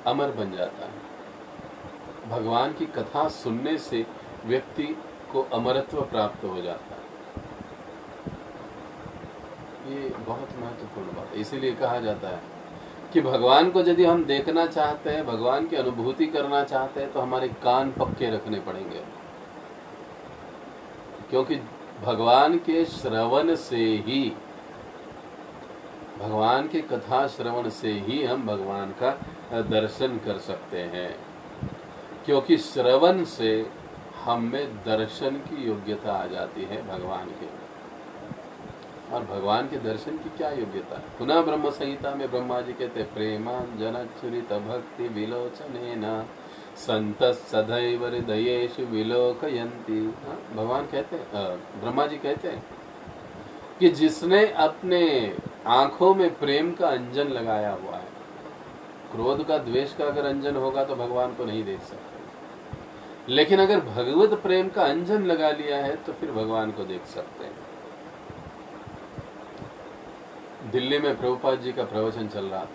Speaker 1: अमर बन जाता है। भगवान की कथा सुनने से व्यक्ति को अमरत्व प्राप्त हो जाता है। ये बहुत महत्वपूर्ण बात है। इसीलिए कहा जाता है कि भगवान को यदि हम देखना चाहते हैं, भगवान की अनुभूति करना चाहते हैं, तो हमारे कान पक्के रखने पड़ेंगे, क्योंकि भगवान के श्रवण से ही, भगवान के कथा श्रवण से ही हम भगवान का दर्शन कर सकते हैं। क्योंकि श्रवण से हम में दर्शन की योग्यता आ जाती है भगवान के। और भगवान के दर्शन की क्या योग्यता है? पुनः ब्रह्म संहिता में ब्रह्मा जी कहते प्रेमांजनच्युरित भक्ति विलोचनेन संत सदैव हृदयेषु विलोकयन्ति। भगवान कहते हैं, ब्रह्मा जी कहते हैं कि जिसने अपने आंखों में प्रेम का अंजन लगाया हुआ है, क्रोध का द्वेष का अगर अंजन होगा तो भगवान को नहीं देख सकते, लेकिन अगर भगवत प्रेम का अंजन लगा लिया है तो फिर भगवान को देख सकते हैं। दिल्ली में प्रभुपाद जी का प्रवचन चल रहा था,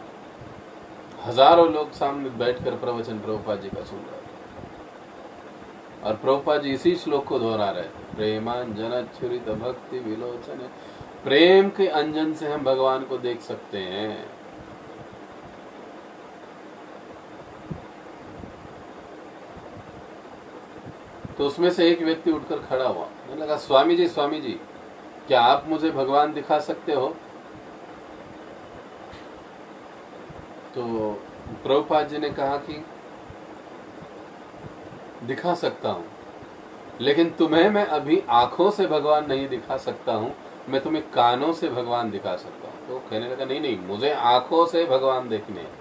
Speaker 1: हजारों लोग सामने बैठकर प्रवचन प्रभुपाद जी का सुन रहे थे, और प्रभुपाद जी इसी श्लोक को दोहरा रहे थे, प्रेमांजनच्युरित भक्ति विलोचन। प्रेम के अंजन से हम भगवान को देख सकते हैं। तो उसमें से एक व्यक्ति उठकर खड़ा हुआ, मैंने लगा स्वामी जी क्या आप मुझे भगवान दिखा सकते हो? तो प्रभुपाद जी ने कहा कि दिखा सकता हूं, लेकिन तुम्हें मैं अभी आंखों से भगवान नहीं दिखा सकता हूँ, मैं तुम्हें कानों से भगवान दिखा सकता हूँ। तो कहने लगा नहीं नहीं, मुझे आंखों से भगवान देखने हैं।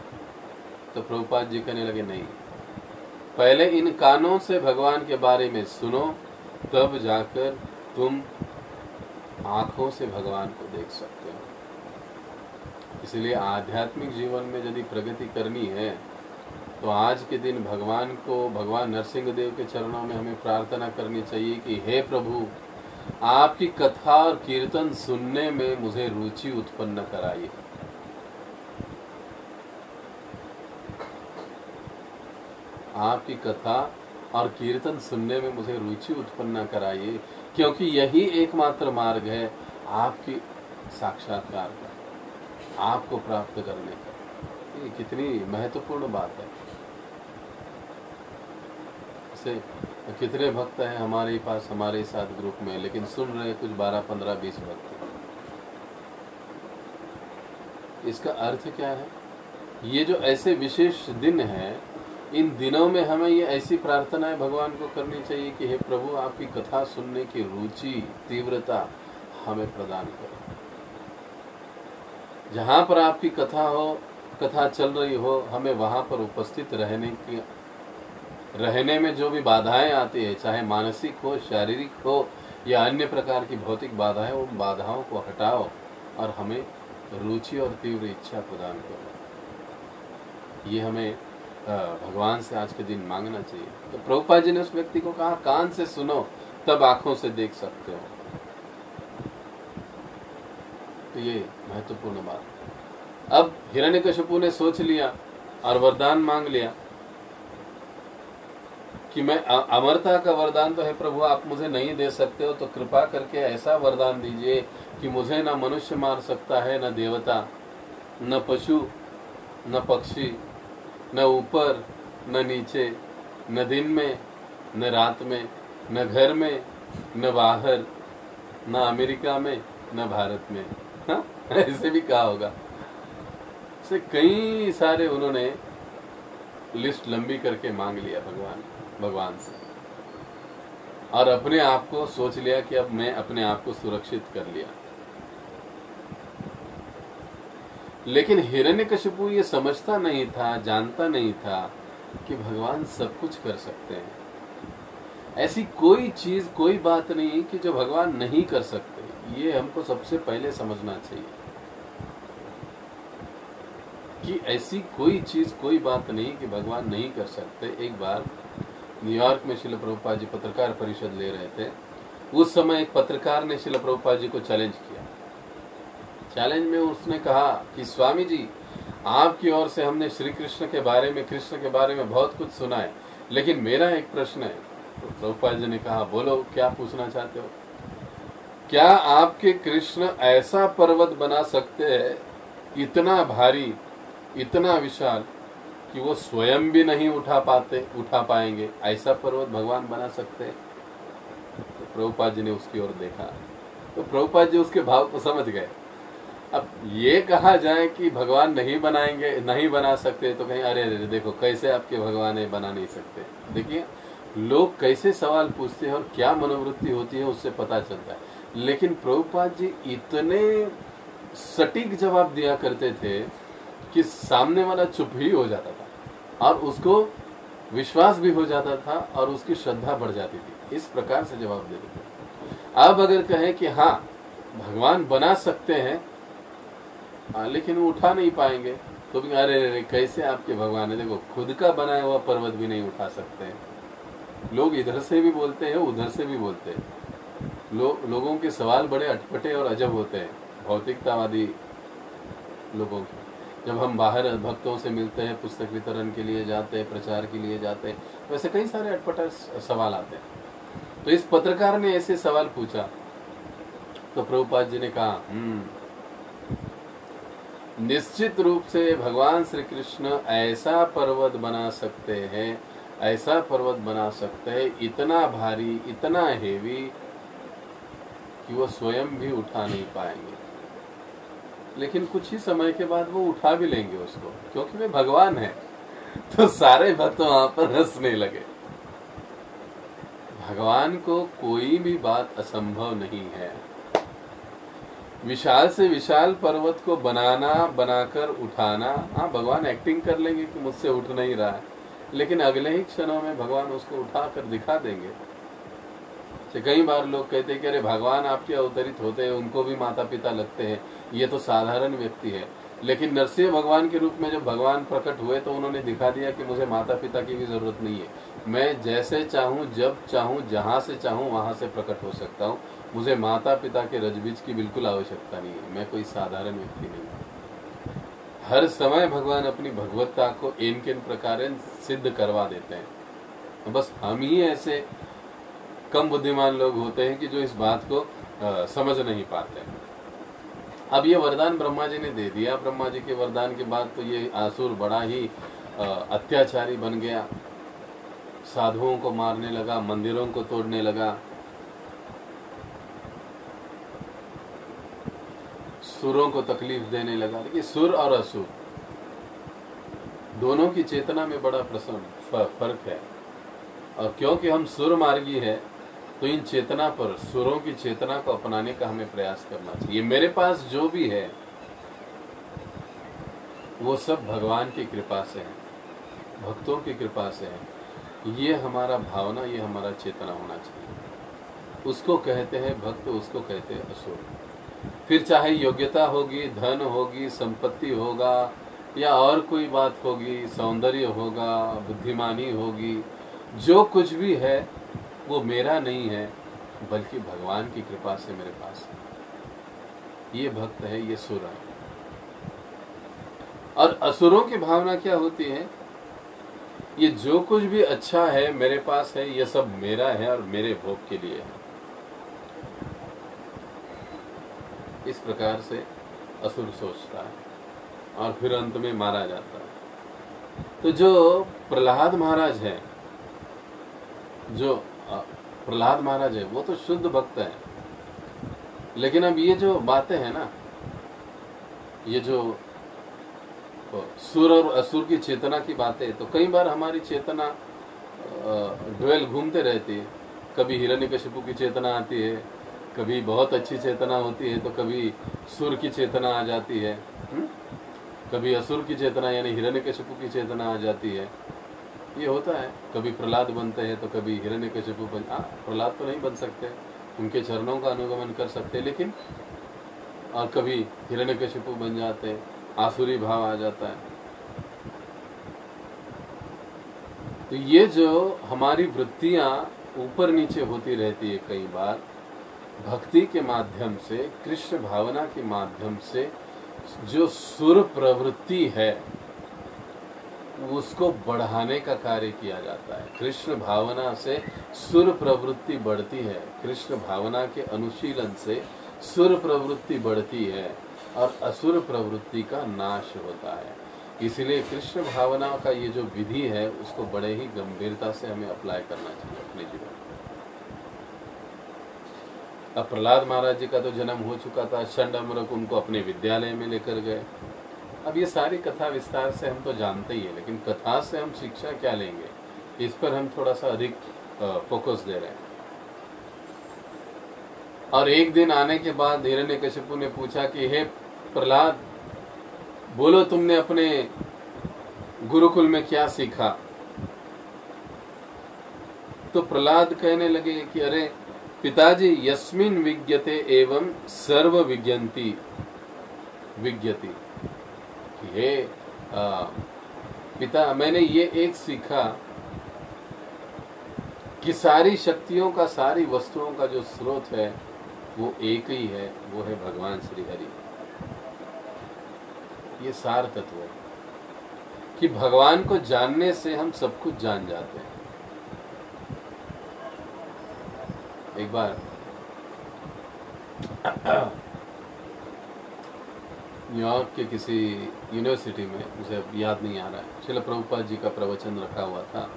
Speaker 1: तो प्रभुपाद जी कहने लगे नहीं, पहले इन कानों से भगवान के बारे में सुनो, तब जाकर तुम आंखों से भगवान को देख सकते हो। इसलिए आध्यात्मिक जीवन में यदि प्रगति करनी है तो आज के दिन भगवान को, भगवान नरसिंह देव के चरणों में हमें प्रार्थना करनी चाहिए कि हे प्रभु, आपकी कथा और कीर्तन सुनने में मुझे रुचि उत्पन्न कराइए। आपकी कथा और कीर्तन सुनने में मुझे रुचि उत्पन्न कराइए, क्योंकि यही एकमात्र मार्ग है आपकी साक्षात्कार का, आपको प्राप्त करने का। ये कितनी महत्वपूर्ण बात है। से कितने भक्त हैं हमारे पास, हमारे साथ ग्रुप में, लेकिन सुन रहे कुछ 12, 15, 20 भक्त। इसका अर्थ क्या है? ये जो ऐसे विशेष दिन हैं, इन दिनों में हमें ये ऐसी प्रार्थनाएं भगवान को करनी चाहिए कि हे प्रभु, आपकी कथा सुनने की रुचि, तीव्रता हमें प्रदान करो। जहाँ पर आपकी कथा हो, कथा चल रही हो, हमें वहाँ पर उपस्थित रहने में जो भी बाधाएं आती है, चाहे मानसिक हो, शारीरिक हो या अन्य प्रकार की भौतिक बाधाएं, उन बाधाओं को हटाओ और हमें रुचि और तीव्र इच्छा प्रदान करो। ये हमें भगवान से आज के दिन मांगना चाहिए। तो प्रभुपाद जी ने उस व्यक्ति को कहा, कान से सुनो तब आंखों से देख सकते हो। तो ये महत्वपूर्ण बात। अब हिरण्यकशिपु ने सोच लिया और वरदान मांग लिया कि मैं अमरता का वरदान तो है प्रभु, आप मुझे नहीं दे सकते हो, तो कृपा करके ऐसा वरदान दीजिए कि मुझे न मनुष्य मार सकता है, न देवता, न पशु, न पक्षी, न ऊपर न नीचे, न दिन में न रात में, न घर में न बाहर, न अमेरिका में न भारत में। हाँ, ऐसे भी कहा होगा। से कई सारे उन्होंने लिस्ट लंबी करके मांग लिया भगवान से, और अपने आप को सोच लिया कि अब मैं अपने आप को सुरक्षित कर लिया। लेकिन हिरण्यकशिपु ये समझता नहीं था, जानता नहीं था कि भगवान सब कुछ कर सकते हैं। ऐसी कोई चीज, कोई बात नहीं कि जो भगवान नहीं कर सकते। ये हमको सबसे पहले समझना चाहिए कि ऐसी कोई चीज, कोई बात नहीं कि भगवान नहीं कर सकते। एक बार न्यूयॉर्क में श्रील प्रभुपाद जी पत्रकार परिषद ले रहे थे। उस समय एक पत्रकार ने श्रील प्रभुपाद जी को चैलेंज किया। चैलेंज में उसने कहा कि स्वामी जी, आपकी ओर से हमने श्री कृष्ण के बारे में, कृष्ण के बारे में बहुत कुछ सुना है, लेकिन मेरा एक प्रश्न है। तो प्रभुपाद जी ने कहा, बोलो क्या पूछना चाहते हो? क्या आपके कृष्ण ऐसा पर्वत बना सकते हैं, इतना भारी, इतना विशाल कि वो स्वयं भी नहीं उठा पाएंगे, ऐसा पर्वत भगवान बना सकते हैं? तो प्रभुपाद जी ने उसकी ओर देखा, तो प्रभुपाद जी उसके भाव को समझ गए। अब ये कहा जाए कि भगवान नहीं बनाएंगे, नहीं बना सकते, तो कहीं अरे अरे देखो कैसे आपके भगवान है, बना नहीं सकते। देखिए लोग कैसे सवाल पूछते हैं और क्या मनोवृत्ति होती है, उससे पता चलता है। लेकिन प्रभुपाद जी इतने सटीक जवाब दिया करते थे कि सामने वाला चुप ही हो जाता था और उसको विश्वास भी हो जाता था और उसकी श्रद्धा बढ़ जाती थी। इस प्रकार से जवाब देते थे। अब अगर कहें कि हाँ भगवान बना सकते हैं लेकिन वो उठा नहीं पाएंगे, तो भी अरे अरे कैसे आपके भगवान है, देखो खुद का बनाया हुआ पर्वत भी नहीं उठा सकते हैं। लोग इधर से भी बोलते हैं, उधर से भी बोलते हैं। लोगों के सवाल बड़े अटपटे और अजब होते हैं, भौतिकतावादी लोगों के। जब हम बाहर भक्तों से मिलते हैं, पुस्तक वितरण के लिए जाते हैं, प्रचार के लिए जाते हैं, तो ऐसे कई सारे अटपटे सवाल आते हैं। तो इस पत्रकार ने ऐसे सवाल पूछा, तो प्रभुपाद जी ने कहा निश्चित रूप से भगवान श्री कृष्ण ऐसा पर्वत बना सकते हैं, ऐसा पर्वत बना सकते हैं, इतना भारी, इतना हेवी कि वो स्वयं भी उठा नहीं पाएंगे। लेकिन कुछ ही समय के बाद वो उठा भी लेंगे उसको, क्योंकि वे भगवान है। तो सारे भक्त वहां पर हंसने लगे। भगवान को कोई भी बात असंभव नहीं है। विशाल से विशाल पर्वत को बनाकर उठाना, हाँ भगवान एक्टिंग कर लेंगे कि मुझसे उठ नहीं रहा है, लेकिन अगले ही क्षणों में भगवान उसको उठाकर दिखा देंगे। कई बार लोग कहते हैं कि अरे भगवान आपके अवतरित होते हैं, उनको भी माता पिता लगते हैं, ये तो साधारण व्यक्ति है। लेकिन नरसिंह भगवान के रूप में जब भगवान प्रकट हुए तो उन्होंने दिखा दिया कि मुझे माता पिता की भी जरूरत नहीं है, मैं जैसे चाहूँ, जब चाहूँ, जहाँ से चाहूँ वहाँ से प्रकट हो सकता हूँ, मुझे माता पिता के रजबीज की बिल्कुल आवश्यकता नहीं है, मैं कोई साधारण व्यक्ति नहीं हूँ। हर समय भगवान अपनी भगवत्ता को इन किन प्रकार सिद्ध करवा देते हैं। बस हम ही ऐसे कम बुद्धिमान लोग होते हैं कि जो इस बात को समझ नहीं पाते हैं। अब ये वरदान ब्रह्मा जी ने दे दिया। ब्रह्मा जी के वरदान के बाद तो ये आसुर बड़ा ही अत्याचारी बन गया, साधुओं को मारने लगा, मंदिरों को तोड़ने लगा, सुरों को तकलीफ देने लगा। देखिए सुर और असुर दोनों की चेतना में बड़ा फर्क है, और क्योंकि हम सुर मार्गी है तो इन चेतना पर, सुरों की चेतना को अपनाने का हमें प्रयास करना चाहिए। मेरे पास जो भी है वो सब भगवान की कृपा से है, भक्तों की कृपा से है। ये हमारा भावना, ये हमारा चेतना होना चाहिए। उसको कहते हैं भक्त, उसको कहते हैं असुर। फिर चाहे योग्यता होगी, धन होगी, संपत्ति होगा, या और कोई बात होगी, सौंदर्य होगा, बुद्धिमानी होगी, जो कुछ भी है वो मेरा नहीं है, बल्कि भगवान की कृपा से मेरे पास है। ये भक्त है, ये सुर है। और असुरों की भावना क्या होती है? ये जो कुछ भी अच्छा है मेरे पास है, ये सब मेरा है और मेरे भोग के लिए है। इस प्रकार से असुर सोचता है और फिर अंत में मारा जाता है। तो जो प्रहलाद महाराज है, जो प्रहलाद महाराज है, वो तो शुद्ध भक्त है। लेकिन अब ये जो बातें हैं ना, ये जो सुर और असुर की चेतना की बातें, तो कई बार हमारी चेतना ड्वेल घूमते रहती है। कभी हिरण्यकशिपु की चेतना आती है, कभी बहुत अच्छी चेतना होती है, तो कभी सुर की चेतना आ जाती है, कभी असुर की चेतना यानी हिरण्यकशिपु की चेतना आ जाती है। ये होता है। कभी प्रहलाद बनते हैं तो कभी हिरण्यकशिपु बन, प्रहलाद तो नहीं बन सकते, उनके चरणों का अनुगमन कर सकते, लेकिन और कभी हिरण्यकशिपु बन जाते हैं, आसुरी भाव आ जाता है। तो ये जो हमारी वृत्तियां ऊपर नीचे होती रहती है, कई बार भक्ति के माध्यम से, कृष्ण भावना के माध्यम से जो सुर प्रवृत्ति है उसको बढ़ाने का कार्य किया जाता है। कृष्ण भावना से सुर प्रवृत्ति बढ़ती है, कृष्ण भावना के अनुशीलन से सुर प्रवृत्ति बढ़ती है और असुर प्रवृत्ति का नाश होता है। इसलिए कृष्ण भावना का ये जो विधि है उसको बड़े ही गंभीरता से हमें अप्लाई करना चाहिए अपने जीवन में। अब प्रहलाद महाराज जी का तो जन्म हो चुका था, षंडमरक उनको अपने विद्यालय में लेकर गए। अब ये सारी कथा विस्तार से हम तो जानते ही है, लेकिन कथा से हम शिक्षा क्या लेंगे, इस पर हम थोड़ा सा अधिक फोकस दे रहे हैं। और एक दिन आने के बाद हिरण्यकशिपु ने पूछा कि हे प्रहलाद, बोलो तुमने अपने गुरुकुल में क्या सीखा? तो प्रहलाद कहने लगे कि अरे पिताजी, यस्मिन विज्ञते एवं सर्व विज्ञन्ति विज्ञति। हे पिता, मैंने ये एक सीखा कि सारी शक्तियों का, सारी वस्तुओं का जो स्रोत है वो एक ही है, वो है भगवान श्री हरि। ये सार तत्व है कि भगवान को जानने से हम सब कुछ जान जाते हैं। एक बार न्यूयॉर्क के किसी यूनिवर्सिटी में, मुझे अब याद नहीं आ रहा है, श्रील प्रभुपाद जी का प्रवचन रखा हुआ था।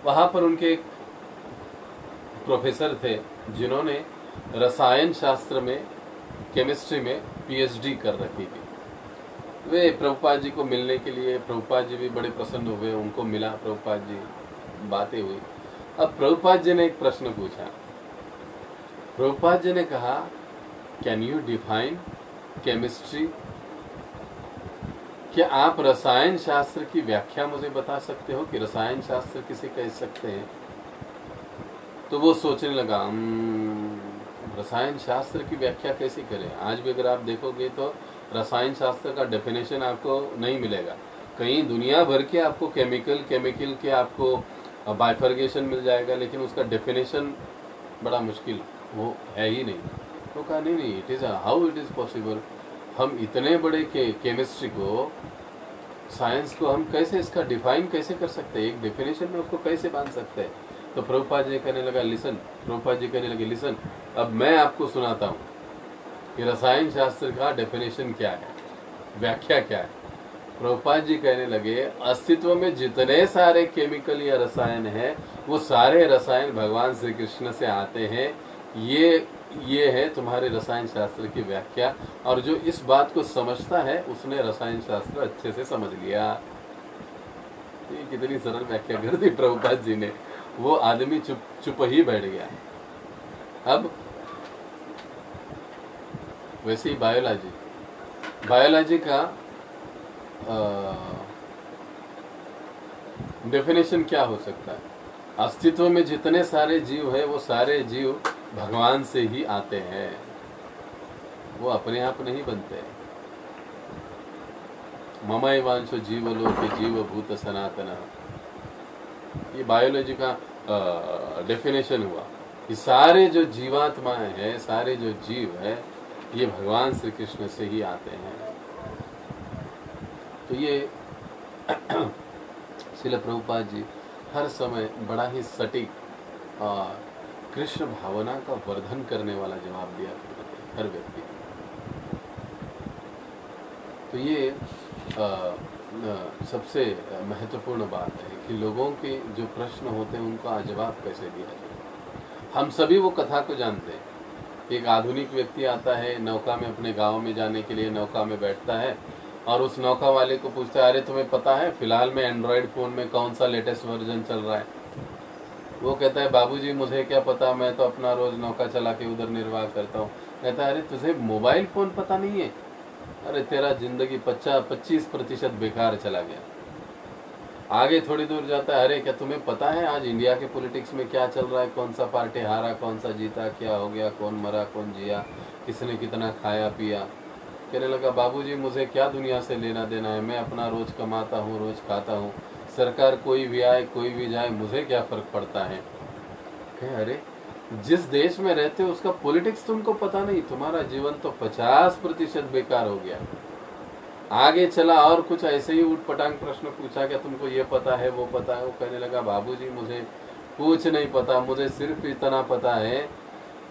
Speaker 1: वहाँ पर उनके एक प्रोफेसर थे जिन्होंने रसायन शास्त्र में, केमिस्ट्री में पीएचडी कर रखी थी। वे प्रभुपाद जी को मिलने के लिए, प्रभुपाद जी भी बड़े प्रसन्न हुए, उनको मिला प्रभुपाद जी, बातें हुई। अब प्रभुपाद जी ने एक प्रश्न पूछा। प्रभुपाद जी ने कहा, कैन यू डिफाइन केमिस्ट्री? क्या आप रसायन शास्त्र की व्याख्या मुझे बता सकते हो कि रसायन शास्त्र किसे कह सकते हैं? तो वो सोचने लगा, रसायन शास्त्र की व्याख्या कैसे करें? आज भी अगर आप देखोगे तो रसायन शास्त्र का डेफिनेशन आपको नहीं मिलेगा। कहीं दुनिया भर के आपको केमिकल के आपको बाइफर्गेशन मिल जाएगा, लेकिन उसका डेफिनेशन बड़ा मुश्किल, वो है ही नहीं। तो कहा नहीं, it is how it is possible. हम इतने बड़े केमिस्ट्री को, साइंस को हम कैसे इसका डिफाइन कैसे कर सकते हैं? एक डेफिनेशन में उसको कैसे बांध सकते हैं? तो प्रभुपाद जी कहने लगा लिसन, प्रभुपाद जी कहने लगे लिसन, अब मैं आपको सुनाता हूँ कि रसायन शास्त्र का डेफिनेशन क्या है, व्याख्या क्या है। प्रभुपाद जी कहने लगे, अस्तित्व में जितने सारे केमिकल या रसायन हैं, वो सारे रसायन भगवान श्री कृष्ण से आते हैं। ये है तुम्हारे रसायन शास्त्र की व्याख्या। और जो इस बात को समझता है उसने रसायन शास्त्र अच्छे से समझ लिया। ये कितनी सरल व्याख्या कर दी प्रभुपाद जी ने। वो आदमी चुप ही बैठ गया। अब वैसे ही बायोलॉजी का डेफिनेशन क्या हो सकता है? अस्तित्व में जितने सारे जीव है वो सारे जीव भगवान से ही आते हैं, वो अपने आप नहीं बनते। ममैवांशो जीवलोके जीवभूत सनातन, ये बायोलॉजी का डेफिनेशन हुआ कि सारे जो जीवात्माएं हैं, सारे जो जीव है, ये भगवान श्री कृष्ण से ही आते हैं। तो ये श्रील प्रभुपाद जी हर समय बड़ा ही सटीक और कृष्ण भावना का वर्धन करने वाला जवाब दिया करते थे हर व्यक्ति को। तो ये सबसे महत्वपूर्ण बात है कि लोगों के जो प्रश्न होते हैं उनका जवाब कैसे दिया जाए। हम सभी वो कथा को जानते हैं। एक आधुनिक व्यक्ति आता है, नौका में अपने गांव में जाने के लिए नौका में बैठता है और उस नौका वाले को पूछता है, अरे तुम्हें पता है फिलहाल में एंड्रॉयड फ़ोन में कौन सा लेटेस्ट वर्जन चल रहा है? वो कहता है, बाबूजी मुझे क्या पता, मैं तो अपना रोज नौका चला के उधर निर्वाह करता हूँ। कहता है, अरे तुझे मोबाइल फ़ोन पता नहीं है? अरे तेरा जिंदगी 25% बेकार चला गया। आगे थोड़ी दूर जाता है, अरे क्या तुम्हें पता है आज इंडिया के पॉलिटिक्स में क्या चल रहा है? कौन सा पार्टी हारा, कौन सा जीता, क्या हो गया, कौन मरा, कौन जिया, किसने कितना खाया पिया? कहने लगा, बाबूजी मुझे क्या दुनिया से लेना देना है, मैं अपना रोज कमाता हूँ, रोज खाता हूँ, सरकार कोई भी आए कोई भी जाए, मुझे क्या फर्क पड़ता है? कहे, अरे जिस देश में रहते हो उसका पॉलिटिक्स तुमको पता नहीं, तुम्हारा जीवन तो 50% बेकार हो गया। आगे चला और कुछ ऐसे ही उठपटांग प्रश्न पूछा, क्या तुमको ये पता है, वो पता है? वो कहने लगा, बाबूजी मुझे कुछ नहीं पता, मुझे सिर्फ इतना पता है,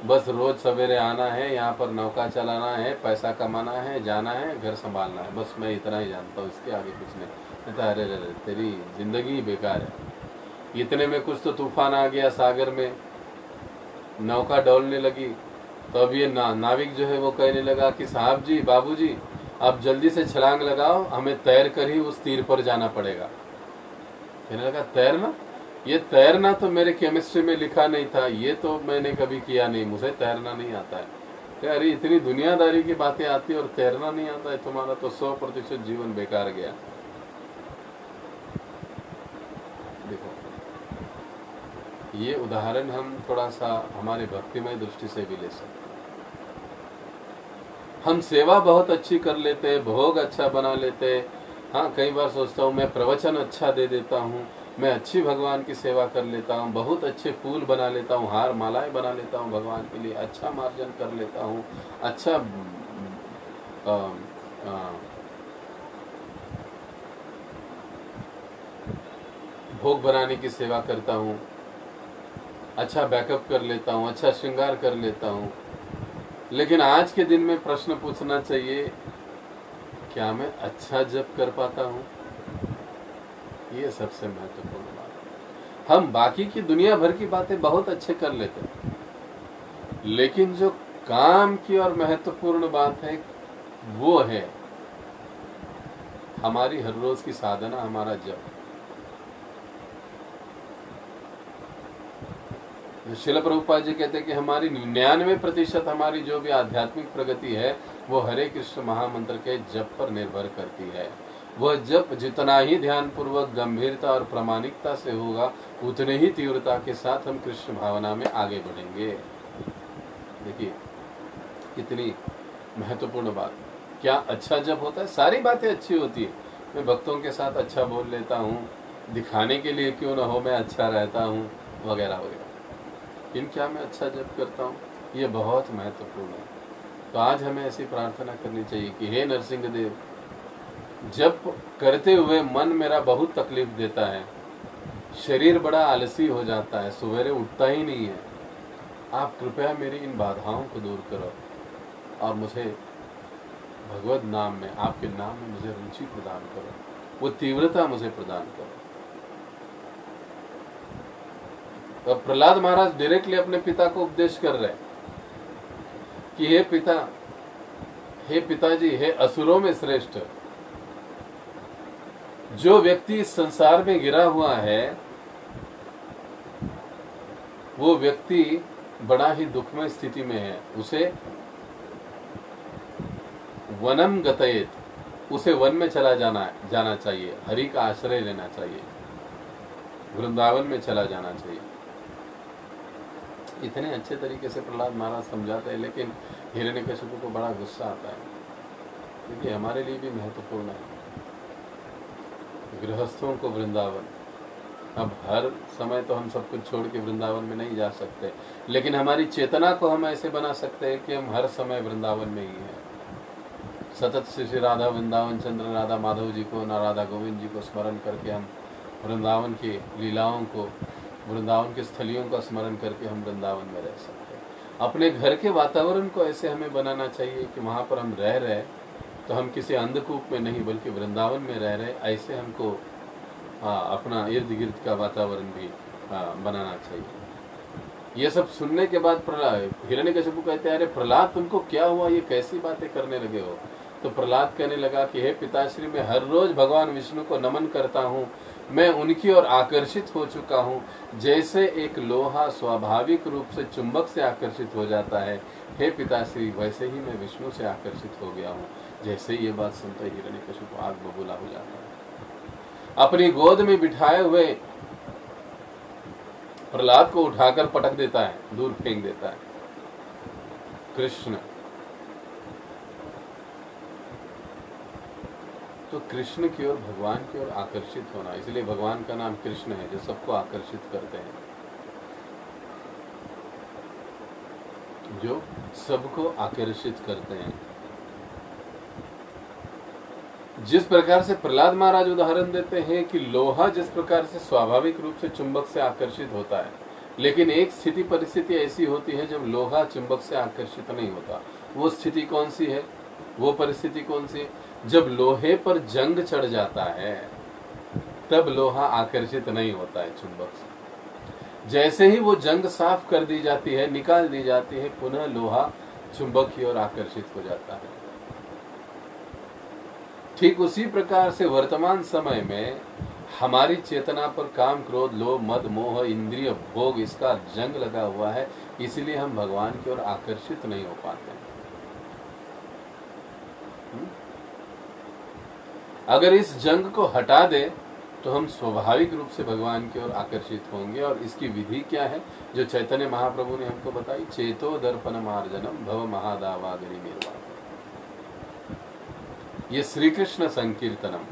Speaker 1: बस रोज सवेरे आना है, यहाँ पर नौका चलाना है, पैसा कमाना है, जाना है, घर संभालना है, बस मैं इतना ही जानता हूँ, इसके आगे कुछ नहीं। कहता, अरे अरे तेरी जिंदगी बेकार है। इतने में कुछ तो तूफान आ गया सागर में, नौका डोलने लगी। तो अब ये नाविक जो है वो कहने लगा कि साहब जी, बाबूजी अब जल्दी से छलांग लगाओ, हमें तैर कर ही उस तीर पर जाना पड़ेगा। कहने लगा, तैरना? ये तैरना तो मेरे केमिस्ट्री में लिखा नहीं था, ये तो मैंने कभी किया नहीं, मुझे तैरना नहीं आता है। अरे इतनी दुनियादारी की बातें आती है और तैरना नहीं आता है, तुम्हारा तो 100% जीवन बेकार गया। देखो, ये उदाहरण हम थोड़ा सा हमारे भक्तिमय दृष्टि से भी ले सकते हैं। हम सेवा बहुत अच्छी कर लेते हैं, भोग अच्छा बना लेते हैं। हाँ, कई बार सोचता हूँ मैं प्रवचन अच्छा दे देता हूँ, मैं अच्छी भगवान की सेवा कर लेता हूँ, बहुत अच्छे फूल बना लेता हूँ, हार मालाएं बना लेता हूँ भगवान के लिए, अच्छा मार्जन कर लेता हूँ, अच्छा भोग बनाने की सेवा करता हूँ, अच्छा बैकअप कर लेता हूँ, अच्छा श्रृंगार कर लेता हूँ। लेकिन आज के दिन में प्रश्न पूछना चाहिए, क्या मैं अच्छा जप कर पाता हूँ? ये सबसे महत्वपूर्ण बात है। हम बाकी की दुनिया भर की बातें बहुत अच्छे कर लेते हैं, लेकिन जो काम की और महत्वपूर्ण बात है वो है हमारी हर रोज की साधना, हमारा जप। श्रील प्रभुपाद जी कहते हैं कि हमारी 99% हमारी जो भी आध्यात्मिक प्रगति है वो हरे कृष्ण महामंत्र के जप पर निर्भर करती है। वह जप जितना ही ध्यान पूर्वक, गंभीरता और प्रामाणिकता से होगा, उतने ही तीव्रता के साथ हम कृष्ण भावना में आगे बढ़ेंगे। देखिए कितनी महत्वपूर्ण बात। क्या अच्छा जप होता है? सारी बातें अच्छी होती है। मैं भक्तों के साथ अच्छा बोल लेता हूँ, दिखाने के लिए क्यों ना हो मैं अच्छा रहता हूँ, वगैरह वगैरह। लेकिन क्या मैं अच्छा जप करता हूँ? ये बहुत महत्वपूर्ण है। तो आज हमें ऐसी प्रार्थना करनी चाहिए कि हे नरसिंह देव, जप करते हुए मन मेरा बहुत तकलीफ देता है, शरीर बड़ा आलसी हो जाता है, सवेरे उठता ही नहीं है। आप कृपया मेरी इन बाधाओं को दूर करो और मुझे भगवत नाम में, आपके नाम में मुझे रुचि प्रदान करो, वो तीव्रता मुझे प्रदान करो। तो प्रहलाद महाराज डायरेक्टली अपने पिता को उपदेश कर रहे कि हे पिता, हे पिताजी, हे असुरों में श्रेष्ठ, जो व्यक्ति इस संसार में गिरा हुआ है वो व्यक्ति बड़ा ही दुखमय स्थिति में है। उसे वनम गतयेत, उसे वन में चला जाना चाहिए, हरि का आश्रय लेना चाहिए, वृंदावन में चला जाना चाहिए। इतने अच्छे तरीके से प्रहलाद महाराज समझाते हैं, लेकिन हिरण्यकशिपु को बड़ा गुस्सा आता है। क्योंकि हमारे लिए भी महत्वपूर्ण है, गृहस्थों को वृंदावन। अब हर समय तो हम सब कुछ छोड़ के वृंदावन में नहीं जा सकते, लेकिन हमारी चेतना को हम ऐसे बना सकते हैं कि हम हर समय वृंदावन में ही हैं। सतत श्री राधा वृंदावन चंद्र राधा माधव जी को, ना राधा गोविंद जी को स्मरण करके हम वृंदावन की लीलाओं को, वृंदावन की स्थलियों का स्मरण करके हम वृंदावन में रह सकते हैं। अपने घर के वातावरण को ऐसे हमें बनाना चाहिए कि वहाँ पर हम रह रहे तो हम किसी अंधकूप में नहीं बल्कि वृंदावन में रह रहे, ऐसे हमको अपना इर्द गिर्द का वातावरण भी बनाना चाहिए। ये सब सुनने के बाद प्रहलाद, हिरण्यकशिपु कहते हैं, अरे प्रहलाद तुमको क्या हुआ, ये कैसी बातें करने लगे हो? तो प्रहलाद कहने लगा कि हे पिताश्री, मैं हर रोज भगवान विष्णु को नमन करता हूँ, मैं उनकी ओर आकर्षित हो चुका हूँ। जैसे एक लोहा स्वाभाविक रूप से चुंबक से आकर्षित हो जाता है, हे पिताश्री, वैसे ही मैं विष्णु से आकर्षित हो गया हूँ। जैसे ये बात सुनते हिरण्यकशिपु आग बबूला हो जाता है। अपनी गोद में बिठाए हुए प्रहलाद को उठाकर पटक देता है, दूर फेंक देता है। कृष्ण, तो कृष्ण की ओर, भगवान की ओर आकर्षित होना, इसलिए भगवान का नाम कृष्ण है, जो सबको आकर्षित करते हैं, जो सबको आकर्षित करते हैं। जिस प्रकार से प्रहलाद महाराज उदाहरण देते हैं कि लोहा जिस प्रकार से स्वाभाविक रूप से चुंबक से आकर्षित होता है, लेकिन एक स्थिति परिस्थिति ऐसी होती है जब लोहा चुंबक से आकर्षित नहीं होता। वो स्थिति कौन सी है? वो परिस्थिति कौन सी है? जब लोहे पर जंग चढ़ जाता है तब लोहा आकर्षित नहीं होता है चुंबक से। जैसे ही वो जंग साफ कर दी जाती है, निकाल दी जाती है, पुनः लोहा चुंबक की ओर आकर्षित हो जाता है। ठीक उसी प्रकार से वर्तमान समय में हमारी चेतना पर काम, क्रोध, लोभ, मद, मोह, इंद्रिय भोग, इसका जंग लगा हुआ है, इसलिए हम भगवान की ओर आकर्षित नहीं हो पाते हैं। अगर इस जंग को हटा दे तो हम स्वाभाविक रूप से भगवान की ओर आकर्षित होंगे। और इसकी विधि क्या है, जो चैतन्य महाप्रभु ने हमको बताई? चेतो दर्पण मार्जनम भव महादावागरी निर्वाण। ये श्री कृष्ण संकीर्तनम,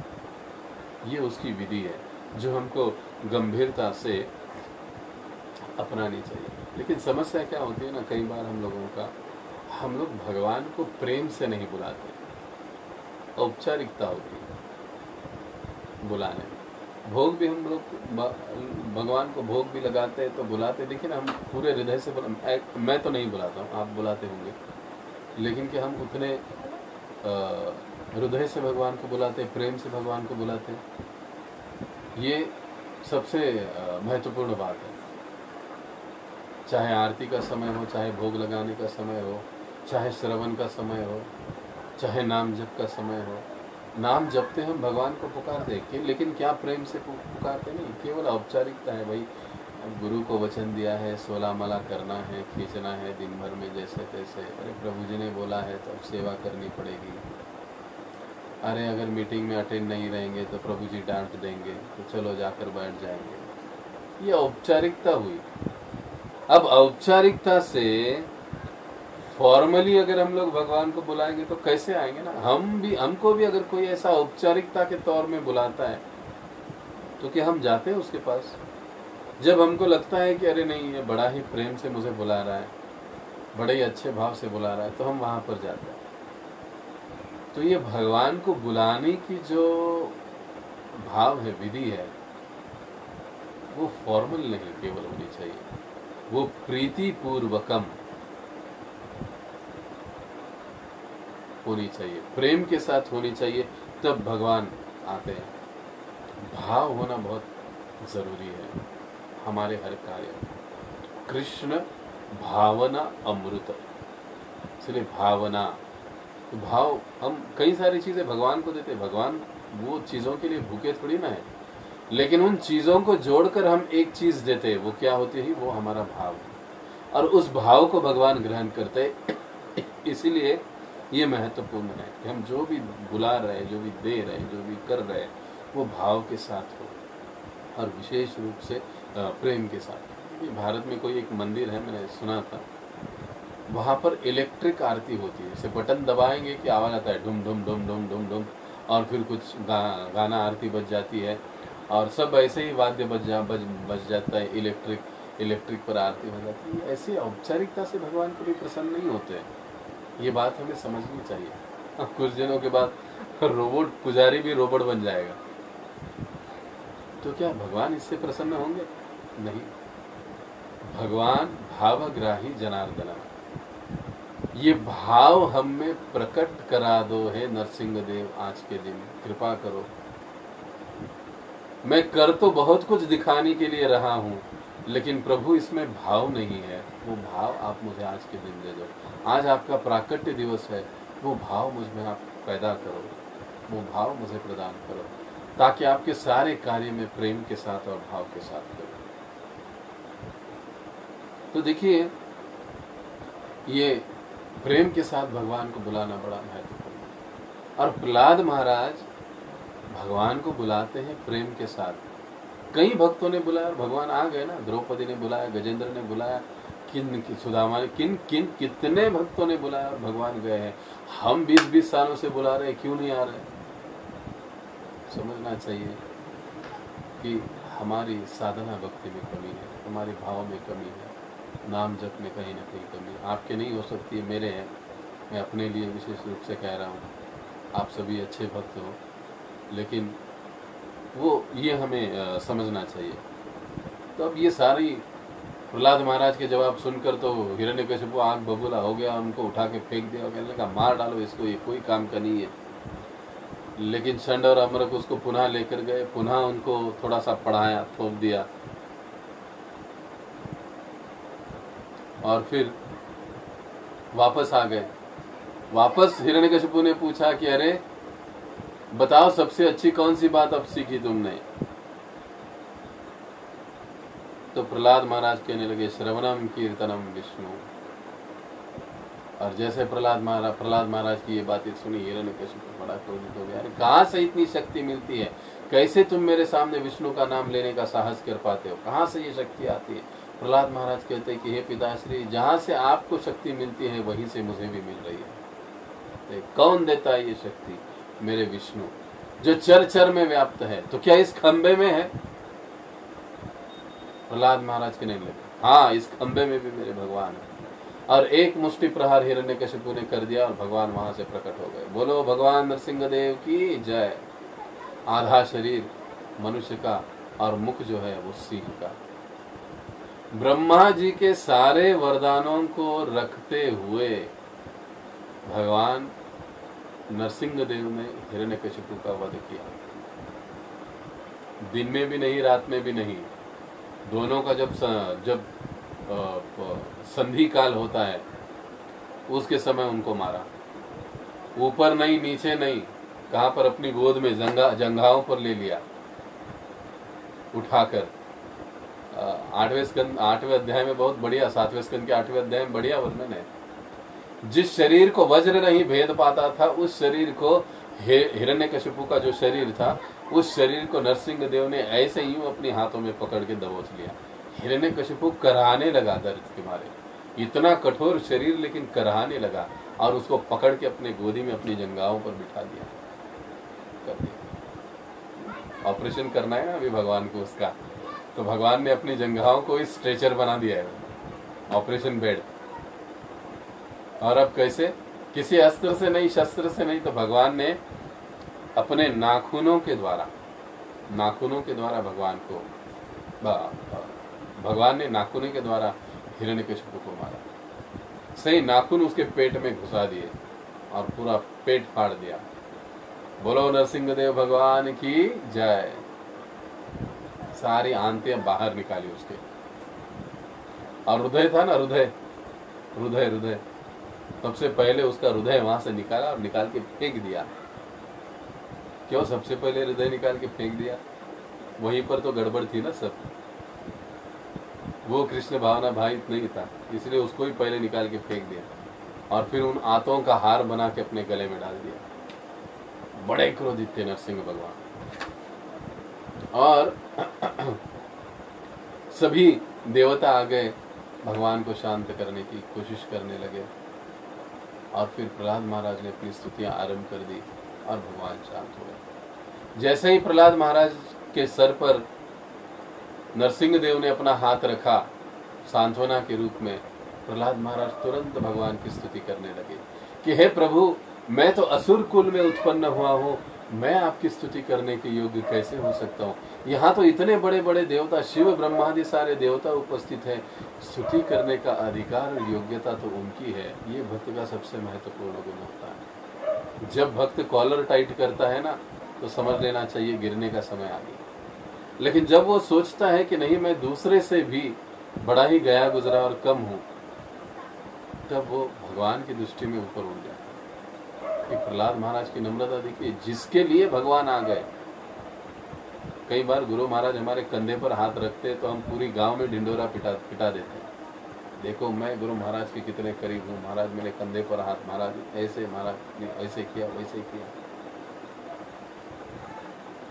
Speaker 1: ये उसकी विधि है जो हमको गंभीरता से अपनानी चाहिए। लेकिन समस्या क्या होती है ना, कई बार हम लोग भगवान को प्रेम से नहीं बुलाते, औपचारिकता होती है बुलाने में। भोग भी हम लोग भगवान को भोग भी लगाते हैं तो बुलाते, देखिए ना, हम पूरे हृदय से मैं तो नहीं बुलाता हूँ, आप बुलाते होंगे, लेकिन कि हम उतने हृदय से भगवान को बुलाते, प्रेम से भगवान को बुलाते, ये सबसे महत्वपूर्ण बात है। चाहे आरती का समय हो, चाहे भोग लगाने का समय हो, चाहे श्रवण का समय हो, चाहे नाम जप का समय हो, नाम जपते हम भगवान को पुकारते, लेकिन क्या प्रेम से पुकारते नहीं, केवल औपचारिकता है। भाई गुरु को वचन दिया है 16 माला करना है, खींचना है दिन भर में जैसे तैसे। अरे प्रभु जी ने बोला है तो अब सेवा करनी पड़ेगी। अरे अगर मीटिंग में अटेंड नहीं रहेंगे तो प्रभु जी डांट देंगे, तो चलो जाकर बैठ जाएंगे। ये औपचारिकता हुई। अब औपचारिकता से फॉर्मली अगर हम लोग भगवान को बुलाएंगे तो कैसे आएंगे ना। हमको भी अगर कोई ऐसा औपचारिकता के तौर में बुलाता है तो क्या हम जाते हैं उसके पास? जब हमको लगता है कि अरे नहीं, ये बड़ा ही प्रेम से मुझे बुला रहा है, बड़े ही अच्छे भाव से बुला रहा है, तो हम वहां पर जाते हैं। तो ये भगवान को बुलाने की जो भाव है, विधि है, वो फॉर्मल नहीं केवल होनी चाहिए, वो प्रीति पूर्वकम होनी चाहिए, प्रेम के साथ होनी चाहिए, तब भगवान आते हैं। भाव होना बहुत जरूरी है हमारे हर कार्य। कृष्ण भावना अमृत, इसलिए भावना, भाव, हम कई सारी चीजें भगवान को देते हैं। भगवान वो चीजों के लिए भूखे थोड़ी ना है, लेकिन उन चीजों को जोड़कर हम एक चीज देते हैं। वो क्या होती है? वो हमारा भाव, और उस भाव को भगवान ग्रहण करते हैं। इसीलिए ये महत्वपूर्ण है कि हम जो भी बुला रहे हैं, जो भी दे रहे हैं, जो भी कर रहे हैं, वो भाव के साथ हो, और विशेष रूप से प्रेम के साथ। भारत में कोई एक मंदिर है, मैंने सुना था, वहाँ पर इलेक्ट्रिक आरती होती है। जैसे बटन दबाएंगे कि आवाज़ आता है डुम डुम डुम डुम डुम डुम, और फिर कुछ गाना आरती बज जाती है, और सब ऐसे ही वाद्य बज जाता है, इलेक्ट्रिक पर आरती हो जाती है। ऐसी औपचारिकता से भगवान कभी प्रसन्न नहीं होते हैं। ये बात हमें समझनी चाहिए। कुछ दिनों के बाद रोबोट पुजारी भी रोबोट बन जाएगा, तो क्या भगवान इससे प्रसन्न होंगे? नहीं। भगवान भावग्राही जनार्दना, ये भाव हम में प्रकट करा दो हे नरसिंह देव, आज के दिन कृपा करो। मैं कर तो बहुत कुछ दिखाने के लिए रहा हूं, लेकिन प्रभु इसमें भाव नहीं है। वो भाव आप मुझे आज के दिन दे दो। आज आपका प्राकट्य दिवस है, वो भाव मुझ में आप पैदा करो, वो भाव मुझे प्रदान करो, ताकि आपके सारे कार्य में प्रेम के साथ और भाव के साथ करो। तो देखिए, ये प्रेम के साथ भगवान को बुलाना बड़ा महत्वपूर्ण है। और प्रहलाद महाराज भगवान को बुलाते हैं प्रेम के साथ। कई भक्तों ने बुलाया और भगवान आ गए ना। द्रौपदी ने बुलाया, गजेंद्र ने बुलाया, सुदामा ने, कितने भक्तों ने बुलाया और भगवान गए हैं। हम 20-20 सालों से बुला रहे हैं, क्यों नहीं आ रहे? समझना चाहिए कि हमारी साधना भक्ति में कमी है, हमारे भाव में कमी है, नाम जप में कहीं ना कहीं कमी। आपके नहीं हो सकती है, मेरे हैं। मैं अपने लिए विशेष रूप से कह रहा हूँ। आप सभी अच्छे भक्त हो, लेकिन वो ये हमें समझना चाहिए। तो अब ये सारी प्रहलाद महाराज के जवाब सुनकर तो हिरण्यकशिपु आंख बबूला हो गया, उनको उठा के फेंक दिया, कहने लगा मार डालो इसको, ये कोई काम का नहीं है। लेकिन षंड और अमरक उसको पुनः लेकर गए, पुनः उनको थोड़ा सा पढ़ाया, थोप दिया, और फिर वापस आ गए। वापस हिरण्यकशिपु ने पूछा कि अरे बताओ, सबसे अच्छी कौन सी बात अब सीखी तुमने? तो प्रहलाद महाराज कहने लगे श्रवणम कीर्तनम विष्णु। और जैसे प्रहलाद महाराज की ये बातें सुनी, हिरण्यकशिपु बड़ा क्रोधित हो गया। अरे कहाँ से इतनी शक्ति मिलती है? कैसे तुम मेरे सामने विष्णु का नाम लेने का साहस कर पाते हो? कहाँ से ये शक्ति आती है? प्रहलाद महाराज कहते हैं कि हे पिताश्री, जहाँ से आपको शक्ति मिलती है वहीं से मुझे भी मिल रही है। तो कौन देता है ये शक्ति? मेरे विष्णु, जो चर चर में व्याप्त है। तो क्या इस खंबे में है? प्रहलाद महाराज कहने लगे हाँ, इस खंबे में भी मेरे भगवान है। और एक मुष्टि प्रहार हिरण्यकशिपु ने कर दिया और भगवान वहां से प्रकट हो गए। बोलो भगवान नरसिंह देव की जय। आधा शरीर मनुष्य का और मुख जो है वो सिंह का। ब्रह्मा जी के सारे वरदानों को रखते हुए भगवान नरसिंह देव ने हिरण्यकशिपु का वध किया। दिन में भी नहीं, रात में भी नहीं, दोनों का जब संधि काल होता है उसके समय उनको मारा। ऊपर नहीं, नीचे नहीं, कहां पर? अपनी गोद में जंघाओं पर ले लिया उठाकर, आठवें अध्याय में बहुत बढ़िया, 7वें स्कंद के 8वें अध्याय में बढ़िया वर्णन है। जिस शरीर को वज्र नहीं भेद पाता था, उस शरीर को, हिरण्यकशिपु का जो शरीर था, उस शरीर को नरसिंह देव ने ऐसे यूं अपने हाथों में पकड़ के दबोच लिया। हिरण्यकशिपु कराहने लगा दर्द के मारे, इतना कठोर शरीर लेकिन कराहने लगा, और उसको पकड़ के अपने गोदी में अपनी जंघाओं पर बिठा दिया, कर दिया। ऑपरेशन करना है ना अभी भगवान को उसका, तो भगवान ने अपनी जंघाओं को इस स्ट्रेचर बना दिया है, ऑपरेशन बेड। और अब कैसे? किसी अस्त्र से नहीं, शस्त्र से नहीं, तो भगवान ने अपने नाखूनों के द्वारा भगवान ने नाखूनों के द्वारा हिरण्यकशिपु को मारा। सही नाखून उसके पेट में घुसा दिए और पूरा पेट फाड़ दिया। बोलो नरसिंहदेव भगवान की जय। सारी आंतें बाहर निकाली उसके, और हृदय था ना, हृदय सबसे पहले उसका हृदय वहां से निकाला और निकाल के फेंक दिया। क्यों सबसे पहले हृदय निकाल के फेंक दिया? वहीं पर तो गड़बड़ थी ना सब, वो कृष्ण भावना भाई नहीं था, इसलिए उसको ही पहले निकाल के फेंक दिया, और फिर उन आंतों का हार बना के अपने गले में डाल दिया। बड़े क्रोधित थे नरसिंह भगवान, और सभी देवता आ गए, भगवान को शांत करने की कोशिश करने लगे, और फिर प्रहलाद महाराज ने अपनी स्तुतियां आरंभ कर दी और भगवान शांत हो गए। जैसे ही प्रहलाद महाराज के सर पर नरसिंह देव ने अपना हाथ रखा सांत्वना के रूप में, प्रहलाद महाराज तुरंत भगवान की स्तुति करने लगे कि हे प्रभु, मैं तो असुर कुल में उत्पन्न हुआ हूँ, मैं आपकी स्तुति करने के योग्य कैसे हो सकता हूँ? यहाँ तो इतने बड़े बड़े देवता, शिव ब्रह्मादि सारे देवता उपस्थित हैं, स्तुति करने का अधिकार और योग्यता तो उनकी है। ये भक्त का सबसे महत्वपूर्ण गुण होता है। जब भक्त कॉलर टाइट करता है ना, तो समझ लेना चाहिए गिरने का समय आ गया। लेकिन जब वो सोचता है कि नहीं, मैं दूसरे से भी बड़ा ही गया गुजरा और कम हूँ, तब वो भगवान की दृष्टि में ऊपर उठ जाता है। प्रहलाद महाराज की नम्रता देखिए, जिसके लिए भगवान आ गए। कई बार गुरु महाराज हमारे कंधे पर हाथ रखते तो हम पूरी गांव में ढिंडोरा पिटा देते। देखो मैं गुरु महाराज के कितने करीब हूँ, महाराज मेरे कंधे पर हाथ, महाराज ऐसे, महाराज ने ऐसे किया, वैसे किया।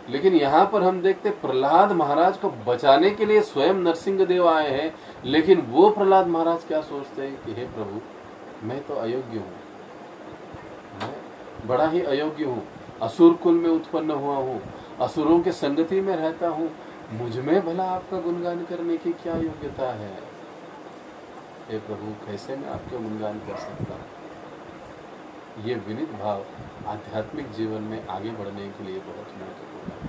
Speaker 1: लेकिन यहाँ पर हम देखते प्रहलाद महाराज को बचाने के लिए स्वयं नरसिंह देव आए हैं, लेकिन वो प्रहलाद महाराज क्या सोचते हैं कि हे प्रभु, मैं तो अयोग्य हूँ, मैं बड़ा ही अयोग्य हूँ, असुर कुल में उत्पन्न हुआ हूँ, असुरों के संगति में रहता हूँ, मुझ में भला आपका गुणगान करने की क्या योग्यता है? हे प्रभु, कैसे मैं आपका गुणगान कर सकता हूँ? ये विनीत भाव आध्यात्मिक जीवन में आगे बढ़ने के लिए बहुत महत्वपूर्ण है।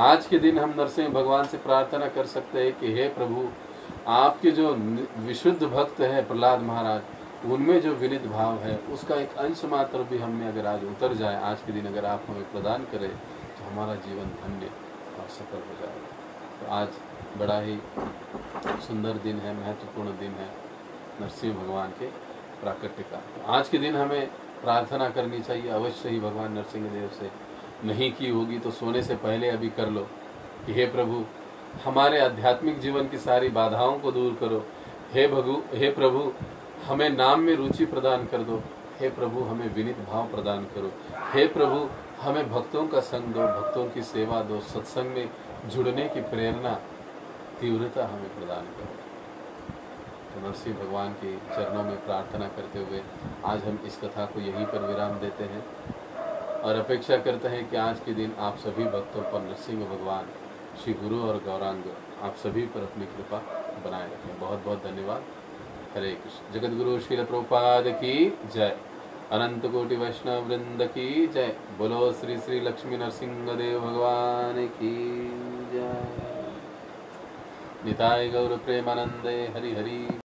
Speaker 1: आज के दिन हम नरसिंह भगवान से प्रार्थना कर सकते हैं कि हे प्रभु, आपके जो विशुद्ध भक्त है प्रहलाद महाराज, उनमें जो विनीत भाव है उसका एक अंश मात्र भी हमें अगर आज उतर जाए, आज के दिन अगर आप हमें प्रदान करें, तो हमारा जीवन धन्य और सफल हो जाएगा। तो आज बड़ा ही सुंदर दिन है, महत्वपूर्ण दिन है नरसिंह भगवान के प्राकट्य का। तो आज के दिन हमें प्रार्थना करनी चाहिए अवश्य ही भगवान नरसिंह देव से। नहीं की होगी तो सोने से पहले अभी कर लो कि हे प्रभु, हमारे आध्यात्मिक जीवन की सारी बाधाओं को दूर करो। हे प्रभु, हमें नाम में रुचि प्रदान कर दो। हे प्रभु, हमें विनीत भाव प्रदान करो। हे प्रभु, हमें भक्तों का संग दो, भक्तों की सेवा दो, सत्संग में जुड़ने की प्रेरणा, तीव्रता हमें प्रदान करो। तो नरसिंह भगवान के चरणों में प्रार्थना करते हुए आज हम इस कथा को यहीं पर विराम देते हैं और अपेक्षा करते हैं कि आज के दिन आप सभी भक्तों पर नरसिंह भगवान, श्री गुरु और गौरांग आप सभी पर अपनी कृपा बनाए रखें। बहुत बहुत धन्यवाद। हरे कृष्ण। जगत गुरु श्रील प्रभुपाद की जय। अनंत कोटि वैष्णव वृंद की जय। बोलो श्री श्री लक्ष्मी नरसिंह देव भगवान की जय। निताय गौर प्रेमानंदे हरि हरि।